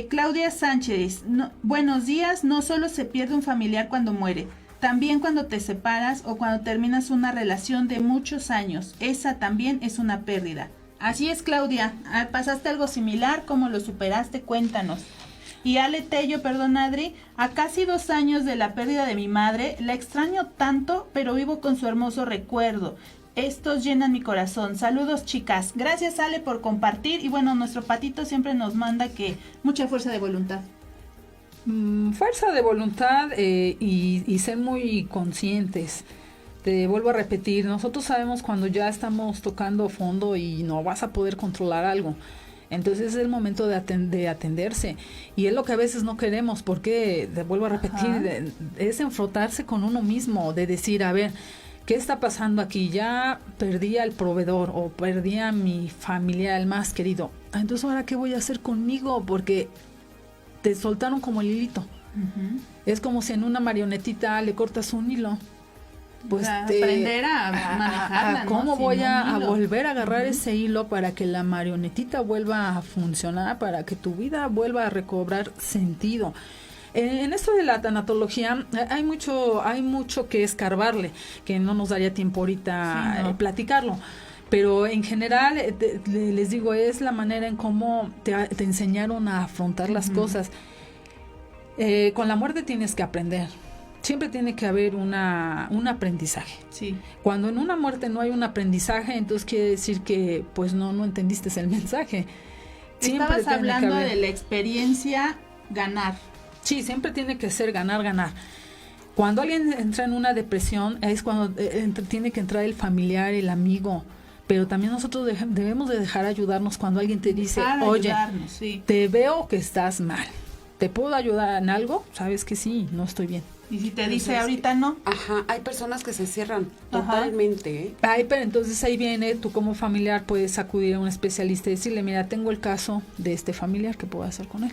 Claudia Sánchez, buenos días, no solo se pierde un familiar cuando muere, también cuando te separas o cuando terminas una relación de muchos años, esa también es una pérdida. Así es, Claudia, ¿pasaste algo similar? ¿Cómo lo superaste? Cuéntanos. Y Ale Tello, perdón Adri, a casi 2 años de la pérdida de mi madre, la extraño tanto, pero vivo con su hermoso recuerdo. Estos llenan mi corazón. Saludos, chicas. Gracias, Ale, por compartir. Y bueno, nuestro Patito siempre nos manda que mucha fuerza de voluntad. Fuerza de voluntad y ser muy conscientes. Te vuelvo a repetir, nosotros sabemos cuando ya estamos tocando fondo y no vas a poder controlar algo. Entonces es el momento de atenderse. Y es lo que a veces no queremos, porque, te vuelvo a repetir, es enfrentarse con uno mismo, de decir, a ver, ¿qué está pasando aquí? Ya perdí al proveedor o perdí a mi familia, el más querido. Entonces, ¿ahora qué voy a hacer conmigo? Porque te soltaron como el hilito. Es como si en una marionetita le cortas un hilo. Pues aprender a manejarla, ¿no? ¿Cómo voy a volver a agarrar ese hilo para que la marionetita vuelva a funcionar, para que tu vida vuelva a recobrar sentido? En esto de la tanatología hay mucho que escarbarle, que no nos daría tiempo ahorita platicarlo. Pero en general, les digo, es la manera en cómo te enseñaron a afrontar las cosas. Con la muerte tienes que aprender. Siempre tiene que haber un aprendizaje. Sí. Cuando en una muerte no hay un aprendizaje, entonces quiere decir que pues no entendiste el mensaje. Estabas hablando de la experiencia ganar. Sí, siempre tiene que ser ganar. Cuando alguien entra en una depresión, es cuando tiene que entrar el familiar, el amigo. Pero también nosotros debemos de dejar ayudarnos cuando alguien te dice, oye, te veo que estás mal. ¿Te puedo ayudar en algo? Sabes que sí, no estoy bien. Y si te dice ahorita no. Hay personas que se cierran totalmente. Pero entonces ahí viene, tú como familiar puedes acudir a un especialista y decirle, mira, tengo el caso de este familiar, ¿qué puedo hacer con él?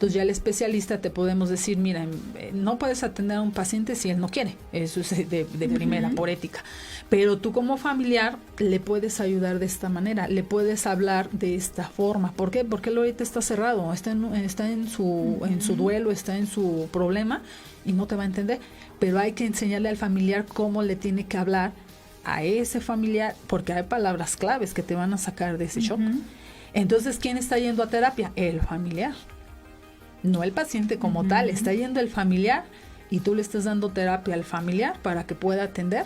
Entonces ya el especialista te podemos decir, mira, no puedes atender a un paciente si él no quiere, eso es de primera, por ética, pero tú como familiar le puedes ayudar de esta manera, le puedes hablar de esta forma. ¿Por qué? Porque él ahorita está cerrado, está en su duelo, está en su problema y no te va a entender, pero hay que enseñarle al familiar cómo le tiene que hablar a ese familiar, porque hay palabras claves que te van a sacar de ese shock. Entonces, ¿quién está yendo a terapia? El familiar, no el paciente como tal, está yendo el familiar y tú le estás dando terapia al familiar para que pueda atender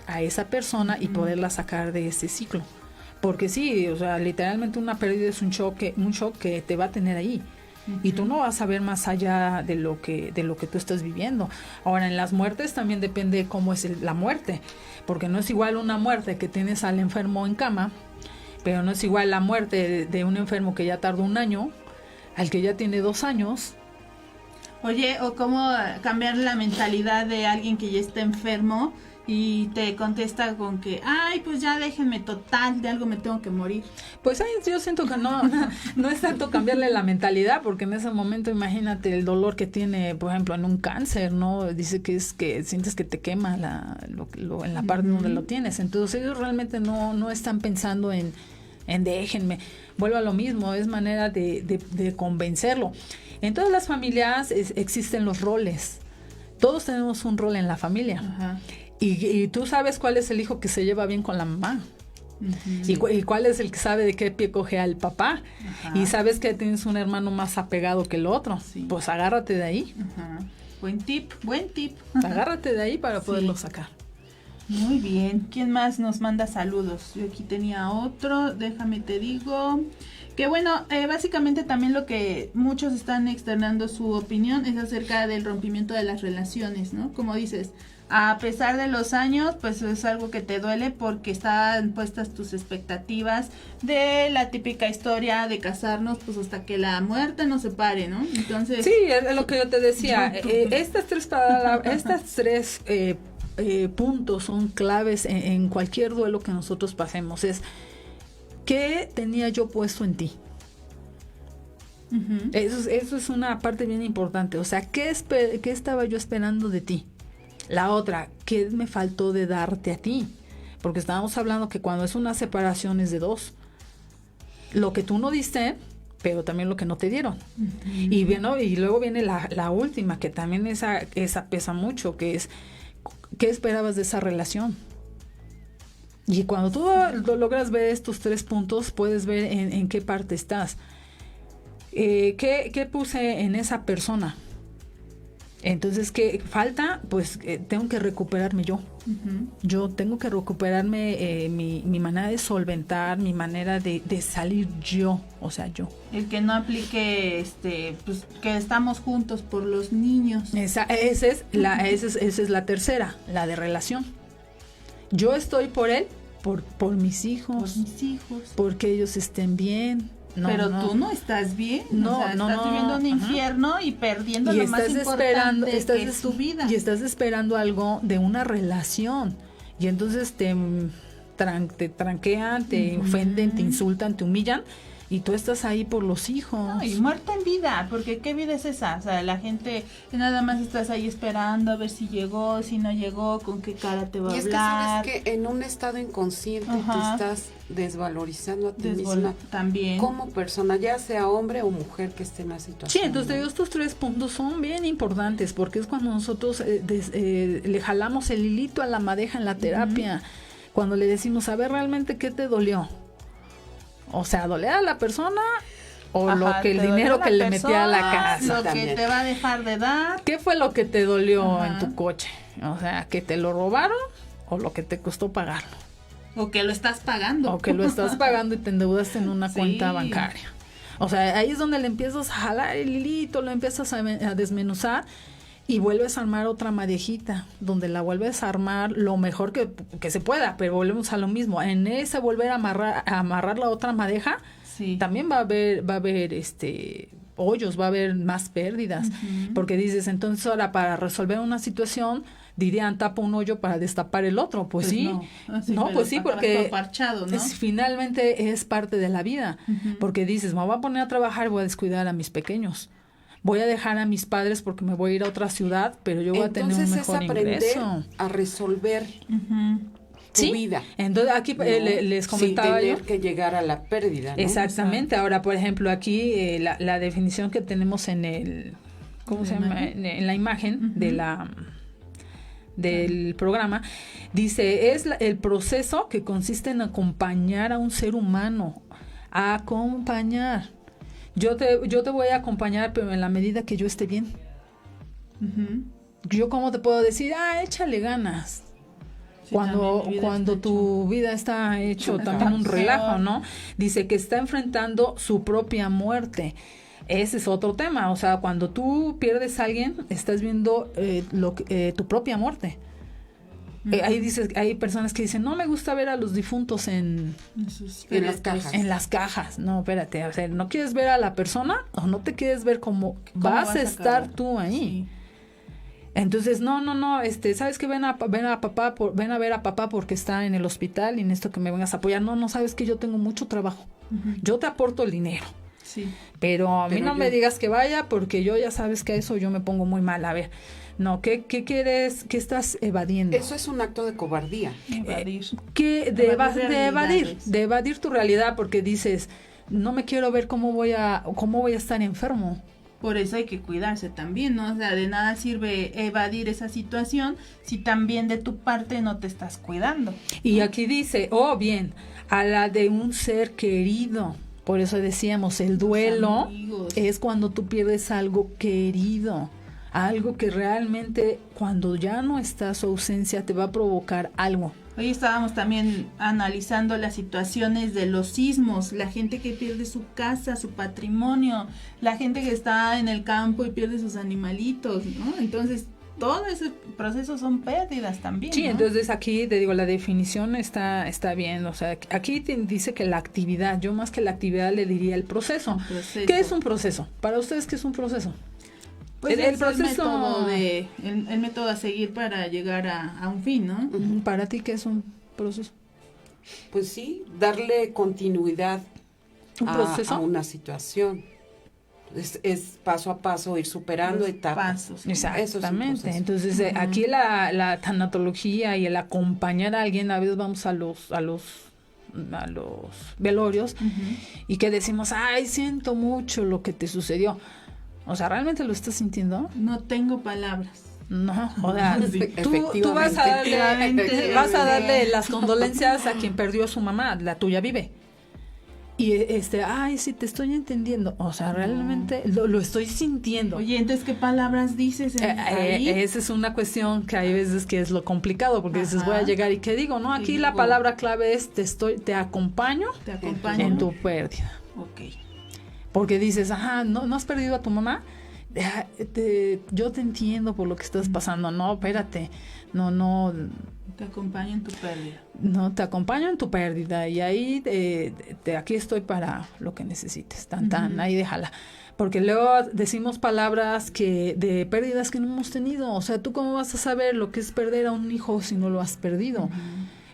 a esa persona y poderla sacar de ese ciclo. Porque sí, o sea, literalmente una pérdida es un shock que te va a tener ahí. Y tú no vas a ver más allá de lo que tú estás viviendo. Ahora, en las muertes también depende cómo es la muerte, porque no es igual una muerte que tienes al enfermo en cama, pero no es igual la muerte de un enfermo que ya tardó 1 año al que ya tiene 2 años. Oye, o cómo cambiar la mentalidad de alguien que ya está enfermo y te contesta con que, ay, pues ya déjenme, total, de algo me tengo que morir. Pues yo siento que no es tanto cambiarle la mentalidad, porque en ese momento imagínate el dolor que tiene, por ejemplo, en un cáncer, ¿no? Dice que es que sientes que te quema en la parte donde lo tienes. Entonces ellos realmente no están pensando en déjenme. Vuelvo a lo mismo, es manera de convencerlo. En todas las familias existen los roles. Todos tenemos un rol en la familia. Ajá. Y tú sabes cuál es el hijo que se lleva bien con la mamá. Y cuál es el que sabe de qué pie coge al papá. Ajá. Y sabes que tienes un hermano más apegado que el otro. Sí. Pues agárrate de ahí. Ajá. Buen tip. Agárrate de ahí para poderlo sacar. Muy bien. ¿Quién más nos manda saludos? Yo aquí tenía otro. Déjame te digo. Que bueno, básicamente también lo que muchos están externando su opinión es acerca del rompimiento de las relaciones, ¿no? Como dices, a pesar de los años, pues es algo que te duele porque están puestas tus expectativas de la típica historia de casarnos pues hasta que la muerte nos separe, ¿no? Entonces... Sí, es lo que yo te decía. Estas tres puntos son claves en cualquier duelo que nosotros pasemos. Es, ¿qué tenía yo puesto en ti? Eso es una parte bien importante. O sea, ¿qué estaba yo esperando de ti? La otra, ¿qué me faltó de darte a ti? Porque estábamos hablando que cuando es una separación es de dos. Lo que tú no diste, pero también lo que no te dieron. Y luego viene la última, que también esa pesa mucho, que es, ¿qué esperabas de esa relación? Y cuando tú logras ver estos 3 puntos, puedes ver en qué parte estás. ¿Qué puse en esa persona? Entonces, ¿qué falta? Pues tengo que recuperarme yo. Yo tengo que recuperarme mi manera de solventar, mi manera de salir yo, o sea, yo. El que no aplique, pues que estamos juntos por los niños. Esa es la tercera, la de relación. Yo estoy por él, por mis hijos. Por mis hijos. Porque ellos estén bien. Pero tú no estás bien, estás viviendo un infierno y perdiendo lo más importante que es tu vida. Y estás esperando algo de una relación. Y entonces te tranquean, te ofenden, te insultan, te humillan. Y tú estás ahí por los hijos. No, y muerta en vida, porque ¿qué vida es esa? O sea, la gente nada más estás ahí esperando a ver si llegó, si no llegó, con qué cara te va a hablar. Y es que sabes que en un estado inconsciente te estás desvalorizando a ti misma también como persona, ya sea hombre o mujer que esté en la situación. Sí, entonces estos 3 puntos son bien importantes, porque es cuando nosotros le jalamos el hilito a la madeja en la terapia, cuando le decimos, a ver, realmente, ¿qué te dolió? O sea, ¿doler a la persona o el dinero que le metía a la casa? Lo que te va a dejar de dar. ¿Qué fue lo que te dolió en tu coche? O sea, ¿que te lo robaron o lo que te costó pagarlo? O que lo estás pagando. O que lo estás pagando y te endeudaste en una cuenta bancaria. O sea, ahí es donde le empiezas a jalar el hilito, lo empiezas a desmenuzar y vuelves a armar otra madejita, donde la vuelves a armar lo mejor que se pueda, pero volvemos a lo mismo. En ese volver a amarrar la otra madeja, también va a haber hoyos, va a haber más pérdidas, porque dices, entonces ahora para resolver una situación, dirían, tapa un hoyo para destapar el otro. Pues sí, pues sí, porque parchado, ¿no? Finalmente es parte de la vida, porque dices, me voy a poner a trabajar y voy a descuidar a mis pequeños. voy a dejar a mis padres porque me voy a ir a otra ciudad, pero yo voy a tener un mejor ingreso. A resolver tu vida. Entonces aquí les comentaba sin yo tener que llegar a la pérdida, ¿no? Exactamente. Ahora, por ejemplo, aquí la definición que tenemos en el ¿cómo se llama? En la imagen del programa, dice, es el proceso que consiste en acompañar a un ser humano, acompañar. Yo te voy a acompañar, pero en la medida que yo esté bien. Yo cómo te puedo decir, échale ganas. Sí, cuando tu vida está hecho también un relajo, ¿no? Dice que está enfrentando su propia muerte. Ese es otro tema, o sea, cuando tú pierdes a alguien, estás viendo tu propia muerte. Hay personas que dicen, no me gusta ver a los difuntos en las cajas. En las cajas. No, espérate, o sea, ¿no quieres ver a la persona o no te quieres ver cómo vas a estar tú ahí? Sí. Entonces, no, ¿sabes qué? Ven a ver a papá porque está en el hospital y necesito que me vengas a apoyar. No, sabes que yo tengo mucho trabajo. Yo te aporto el dinero. Sí. Pero a mí no me digas que vaya porque yo ya sabes que a eso yo me pongo muy mal. A ver, no, ¿qué quieres? ¿Qué estás evadiendo? Eso es un acto de cobardía. De evadir tu realidad porque dices, no me quiero ver cómo voy a estar enfermo. Por eso hay que cuidarse también, ¿no? O sea, de nada sirve evadir esa situación si también de tu parte no te estás cuidando. Y aquí dice, bien, a la de un ser querido. Por eso decíamos, el duelo es cuando tú pierdes algo querido, algo que realmente cuando ya no está su ausencia te va a provocar algo. Hoy estábamos también analizando las situaciones de los sismos, la gente que pierde su casa, su patrimonio, la gente que está en el campo y pierde sus animalitos, ¿no? Entonces, todo ese proceso son pérdidas también, Sí, ¿no? Entonces aquí te digo, la definición está bien, o sea, aquí te dice que la actividad, yo más que la actividad le diría el proceso. ¿Qué es un proceso? Para ustedes, ¿qué es un proceso? Pues el proceso el método a seguir para llegar a un fin, ¿no? ¿Para ti qué es un proceso? Pues sí, darle continuidad a una situación. Es paso a paso ir superando etapas. Exactamente. Entonces aquí la tanatología y el acompañar a alguien, a veces vamos a los velorios y que decimos, siento mucho lo que te sucedió. O sea, ¿realmente lo estás sintiendo? No tengo palabras. No, o sea, tú vas a darle las condolencias a quien perdió a su mamá, la tuya vive. Y sí, te estoy entendiendo. O sea, realmente lo estoy sintiendo. Oye, entonces, ¿qué palabras dices ahí? Esa es una cuestión que hay veces que es lo complicado, porque dices, voy a llegar y ¿qué digo? No, aquí la palabra clave es te acompaño en tu pérdida. Ok. Porque dices, ¿no has perdido a tu mamá? Yo te entiendo por lo que estás pasando. No, espérate. No. Te acompaño en tu pérdida. No, te acompaño en tu pérdida. Y ahí aquí estoy para lo que necesites. Ahí déjala. Porque luego decimos palabras de pérdidas que no hemos tenido. O sea, ¿tú cómo vas a saber lo que es perder a un hijo si no lo has perdido?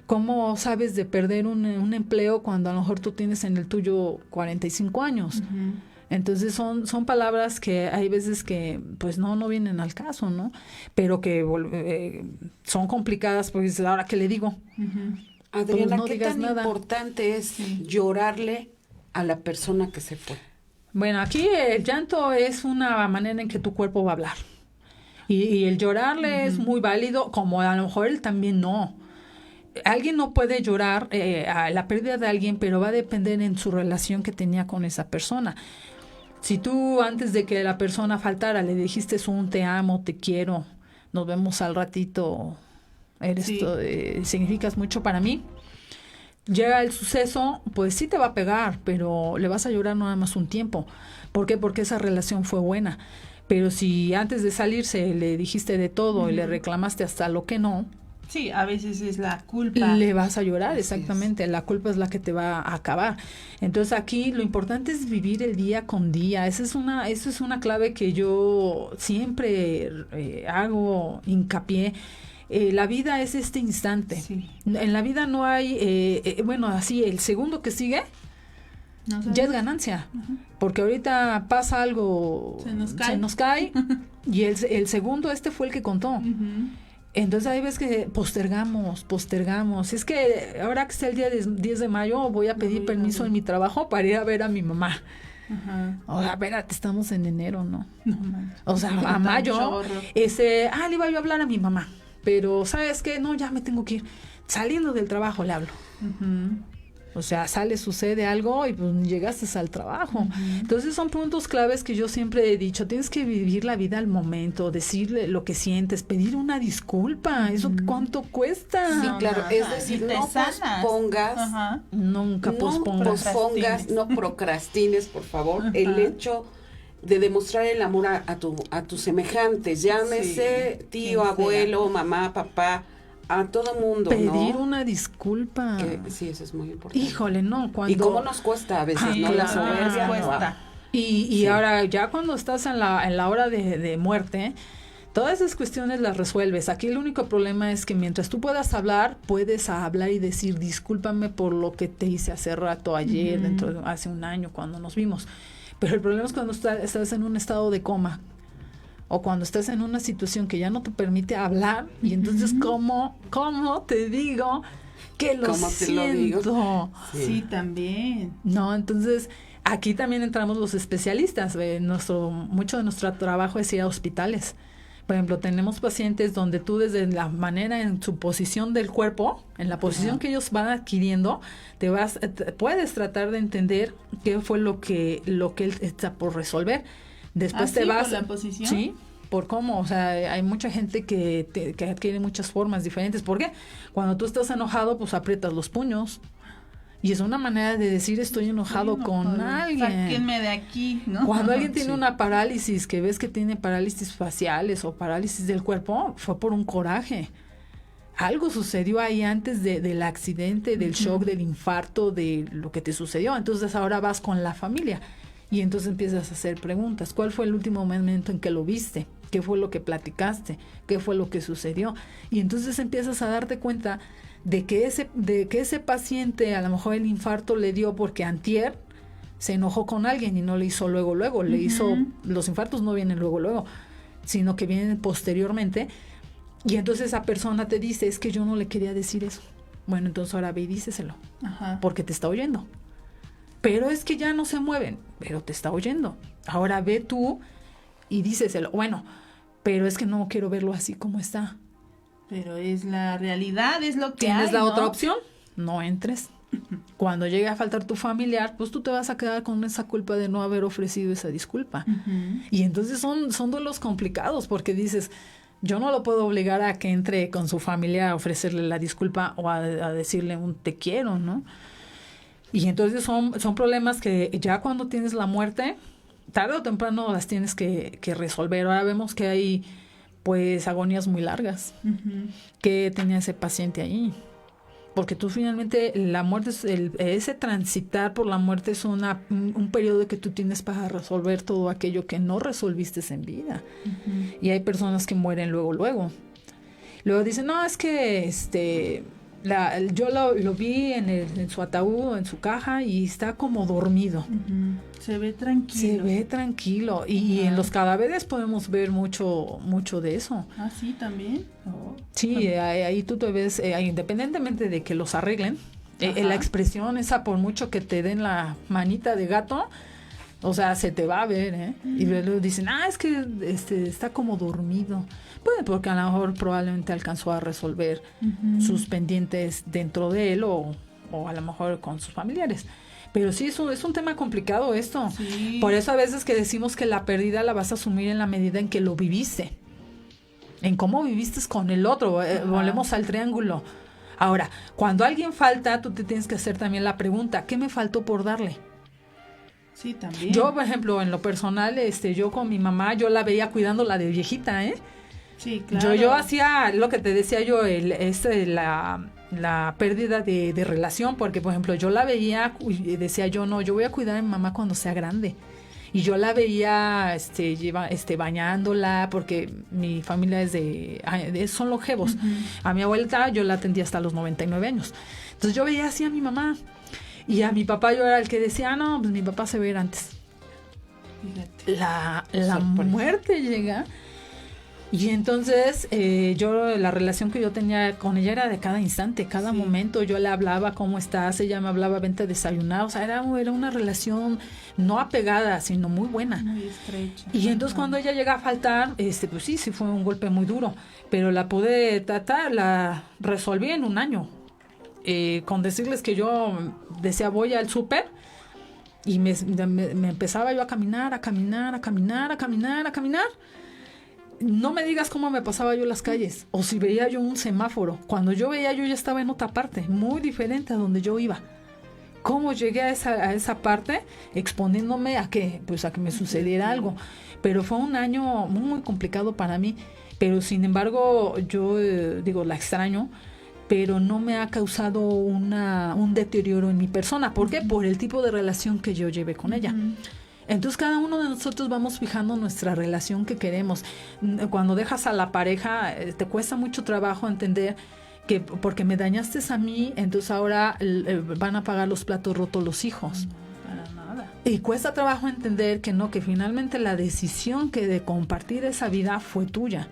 ¿Cómo sabes de perder un empleo cuando a lo mejor tú tienes en el tuyo 45 años? Entonces son palabras que hay veces que pues no vienen al caso, ¿no? Pero que son complicadas porque dices, ¿ahora qué le digo? Adriana, no ¿qué digas tan nada. importante es llorarle a la persona que se fue? Bueno, aquí el llanto es una manera en que tu cuerpo va a hablar. Y el llorarle es muy válido, como a lo mejor él también no. Alguien no puede llorar a la pérdida de alguien, pero va a depender en su relación que tenía con esa persona. Si tú antes de que la persona faltara le dijiste un te amo, te quiero, nos vemos al ratito, significas mucho para mí, llega el suceso, pues sí te va a pegar, pero le vas a llorar nada más un tiempo. ¿Por qué? Porque esa relación fue buena. Pero si antes de salirse le dijiste de todo y le reclamaste hasta lo que no, sí, a veces es la culpa. Le vas a llorar, exactamente. La culpa es la que te va a acabar. Entonces aquí lo importante es vivir el día con día. Esa es una clave que yo siempre hago hincapié. La vida es este instante. Sí. En la vida no hay, así el segundo que sigue ya es ganancia. Porque ahorita pasa algo, se nos cae y el segundo fue el que contó. Entonces ahí ves que postergamos. Es que ahora que está el día 10 de mayo voy a pedir permiso en mi trabajo para ir a ver a mi mamá. O sea, espérate, estamos en enero, ¿no? O sea, a mayo, le iba yo a hablar a mi mamá, pero ¿sabes qué? No, ya me tengo que ir. Saliendo del trabajo le hablo. O sea, sucede algo y pues llegaste al trabajo. Entonces son puntos claves que yo siempre he dicho. Tienes que vivir la vida al momento, decirle lo que sientes, pedir una disculpa. ¿Eso cuánto cuesta? Sí, claro. Es decir, no pospongas. Nunca pospongas. No procrastines, por favor. El hecho de demostrar el amor a tus semejantes. Llámese tío, abuelo, mamá, papá. A todo mundo, pedir una disculpa. Sí, eso es muy importante. Híjole, no, ¿Y cómo nos cuesta a veces, no? La soberbia cuesta. Y ahora, ya cuando estás en la hora de muerte, todas esas cuestiones las resuelves. Aquí el único problema es que mientras tú puedas hablar y decir, discúlpame por lo que te hice hace rato, ayer, hace un año, cuando nos vimos. Pero el problema es cuando estás en un estado de coma, o cuando estás en una situación que ya no te permite hablar, y entonces ¿cómo te digo que lo siento? Sí, también. No, entonces aquí también entramos los especialistas. Mucho de nuestro trabajo es ir a hospitales. Por ejemplo, tenemos pacientes donde tú desde la manera en su posición del cuerpo, en la posición que ellos van adquiriendo, puedes tratar de entender qué fue lo que él está por resolver. Después te vas... ¿Por la posición? Sí, por cómo. O sea, hay mucha gente que adquiere muchas formas diferentes. ¿Por qué? Cuando tú estás enojado, pues aprietas los puños. Y es una manera de decir estoy enojado con alguien. Sáquenme de aquí, ¿no? Cuando alguien tiene una parálisis, que ves que tiene parálisis faciales o parálisis del cuerpo, fue por un coraje. Algo sucedió ahí antes del accidente, del shock, del infarto, de lo que te sucedió. Entonces ahora vas con la familia. Y entonces empiezas a hacer preguntas. ¿Cuál fue el último momento en que lo viste? ¿Qué fue lo que platicaste? ¿Qué fue lo que sucedió? Y entonces empiezas a darte cuenta de que ese paciente, a lo mejor el infarto le dio porque antier se enojó con alguien y no le hizo luego. Los infartos no vienen luego, sino que vienen posteriormente. Y entonces esa persona te dice, es que yo no le quería decir eso. Bueno, entonces ahora ve y díceselo. Porque te está oyendo. Pero es que ya no se mueven, pero te está oyendo. Ahora ve tú y díceselo. Bueno, pero es que no quiero verlo así como está. Pero es la realidad, es lo que ¿Tienes hay, la otra opción? No entres. Cuando llegue a faltar tu familiar, pues tú te vas a quedar con esa culpa de no haber ofrecido esa disculpa. Y entonces son duelos complicados porque dices, yo no lo puedo obligar a que entre con su familia a ofrecerle la disculpa o a decirle un te quiero, ¿no? Y entonces son problemas que ya cuando tienes la muerte, tarde o temprano las tienes que resolver. Ahora vemos que hay pues agonías muy largas que tenía ese paciente ahí. Porque tú finalmente, la muerte, ese transitar por la muerte es un periodo que tú tienes para resolver todo aquello que no resolviste en vida. Y hay personas que mueren luego. Luego dicen, no, es que yo lo vi en su ataúd, en su caja, y está como dormido. Se ve tranquilo. Y en los cadáveres podemos ver mucho de eso. Ah, sí, también. Sí, ahí tú te ves, independientemente de que los arreglen, la expresión esa, por mucho que te den la manita de gato, o sea, se te va a ver, ¿eh? Y luego dicen, es que está como dormido. Pues porque a lo mejor probablemente alcanzó a resolver sus pendientes dentro de él o a lo mejor con sus familiares. Pero sí, es un tema complicado esto. Sí. Por eso a veces que decimos que la pérdida la vas a asumir en la medida en que lo viviste. En cómo viviste con el otro. Volvemos al triángulo. Ahora, cuando alguien falta, tú te tienes que hacer también la pregunta, ¿qué me faltó por darle? Sí, también. Yo, por ejemplo, en lo personal, yo con mi mamá, yo la veía cuidándola de viejita, ¿eh? Sí, claro. Yo hacía lo que te decía yo, la pérdida de relación, porque, por ejemplo, yo la veía y decía yo, no, yo voy a cuidar a mi mamá cuando sea grande. Y yo la veía bañándola, porque mi familia son longevos. A mi abuelita yo la atendí hasta los 99 años. Entonces yo veía así a mi mamá. Y a mi papá yo era el que decía, no, pues mi papá se va a ir antes. La muerte llega. Y entonces la relación que yo tenía con ella era de cada instante, cada momento. Yo le hablaba, ¿cómo estás? Ella me hablaba, vente a desayunar. O sea, era una relación no apegada, sino muy buena. Muy estrecha. Y entonces cuando ella llega a faltar, pues sí fue un golpe muy duro. Pero la pude tratar, la resolví en un año. Con decirles que yo decía, voy al súper. Y me empezaba yo a caminar. No me digas cómo me pasaba yo las calles o si veía yo un semáforo. Cuando yo veía, yo ya estaba en otra parte, muy diferente a donde yo iba. ¿Cómo llegué a esa parte? Exponiéndome a que me sucediera algo. Pero fue un año muy, muy complicado para mí. Pero sin embargo, yo la extraño, pero no me ha causado un deterioro en mi persona. ¿Por qué? Por el tipo de relación que yo llevé con ella. Entonces cada uno de nosotros vamos fijando nuestra relación que queremos. Cuando dejas a la pareja, te cuesta mucho trabajo entender que porque me dañaste a mí, entonces ahora van a pagar los platos rotos los hijos. Para nada. Y cuesta trabajo entender que no, que finalmente la decisión de compartir esa vida fue tuya,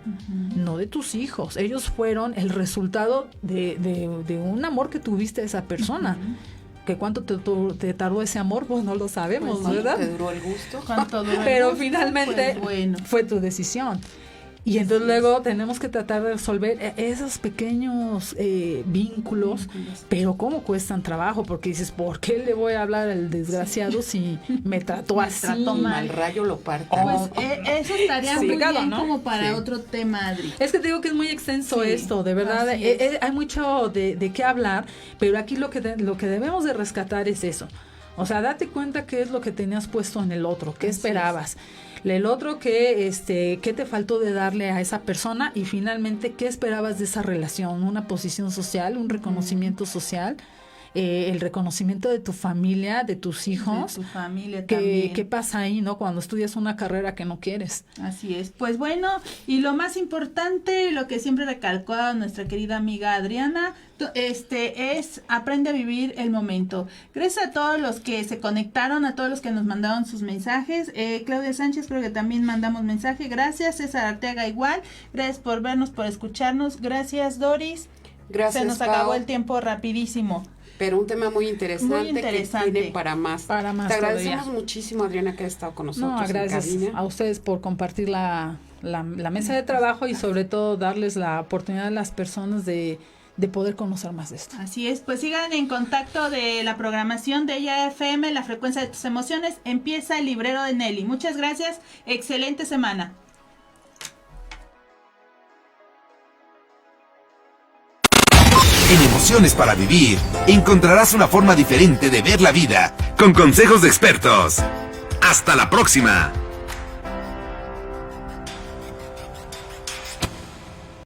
no de tus hijos. Ellos fueron el resultado de un amor que tuviste a esa persona. Que cuánto te tardó ese amor, pues no lo sabemos, pues, ¿verdad? ¿Te duró el gusto? Pero finalmente fue tu decisión. Y entonces luego tenemos que tratar de resolver esos pequeños vínculos, pero cómo cuestan trabajo, porque dices, ¿por qué le voy a hablar al desgraciado si me trató así? Trató mal, rayo lo parto. Pues eso estaría muy bien, ¿no? Como para otro tema, Adri. Es que te digo que es muy extenso esto, de verdad, hay mucho de qué hablar, pero aquí lo que debemos de rescatar es eso. O sea, date cuenta qué es lo que tenías puesto en el otro, qué esperabas. El otro, qué te faltó de darle a esa persona, y finalmente qué esperabas de esa relación, una posición social, un reconocimiento social, el reconocimiento de tu familia, de tus hijos. De tu familia también. ¿Qué pasa ahí, no? Cuando estudias una carrera que no quieres. Así es. Pues bueno, y lo más importante, lo que siempre recalcó a nuestra querida amiga Adriana, es aprende a vivir el momento. Gracias a todos los que se conectaron, a todos los que nos mandaron sus mensajes. Claudia Sánchez, creo que también mandamos mensaje. Gracias. César Arteaga igual. Gracias por vernos, por escucharnos. Gracias, Doris. Gracias, se nos acabó el tiempo rapidísimo. Pero un tema muy interesante, que tiene para más. Para más. Te agradecemos todavía muchísimo, Adriana, que has estado con nosotros. No, gracias en cabina. a ustedes por compartir la mesa de trabajo y sobre todo darles la oportunidad a las personas de poder conocer más de esto. Así es, pues sigan en contacto de la programación de Ella FM, la frecuencia de tus emociones. Empieza el librero de Nelly. Muchas gracias, excelente semana. En Emociones para Vivir encontrarás una forma diferente de ver la vida con consejos de expertos. ¡Hasta la próxima!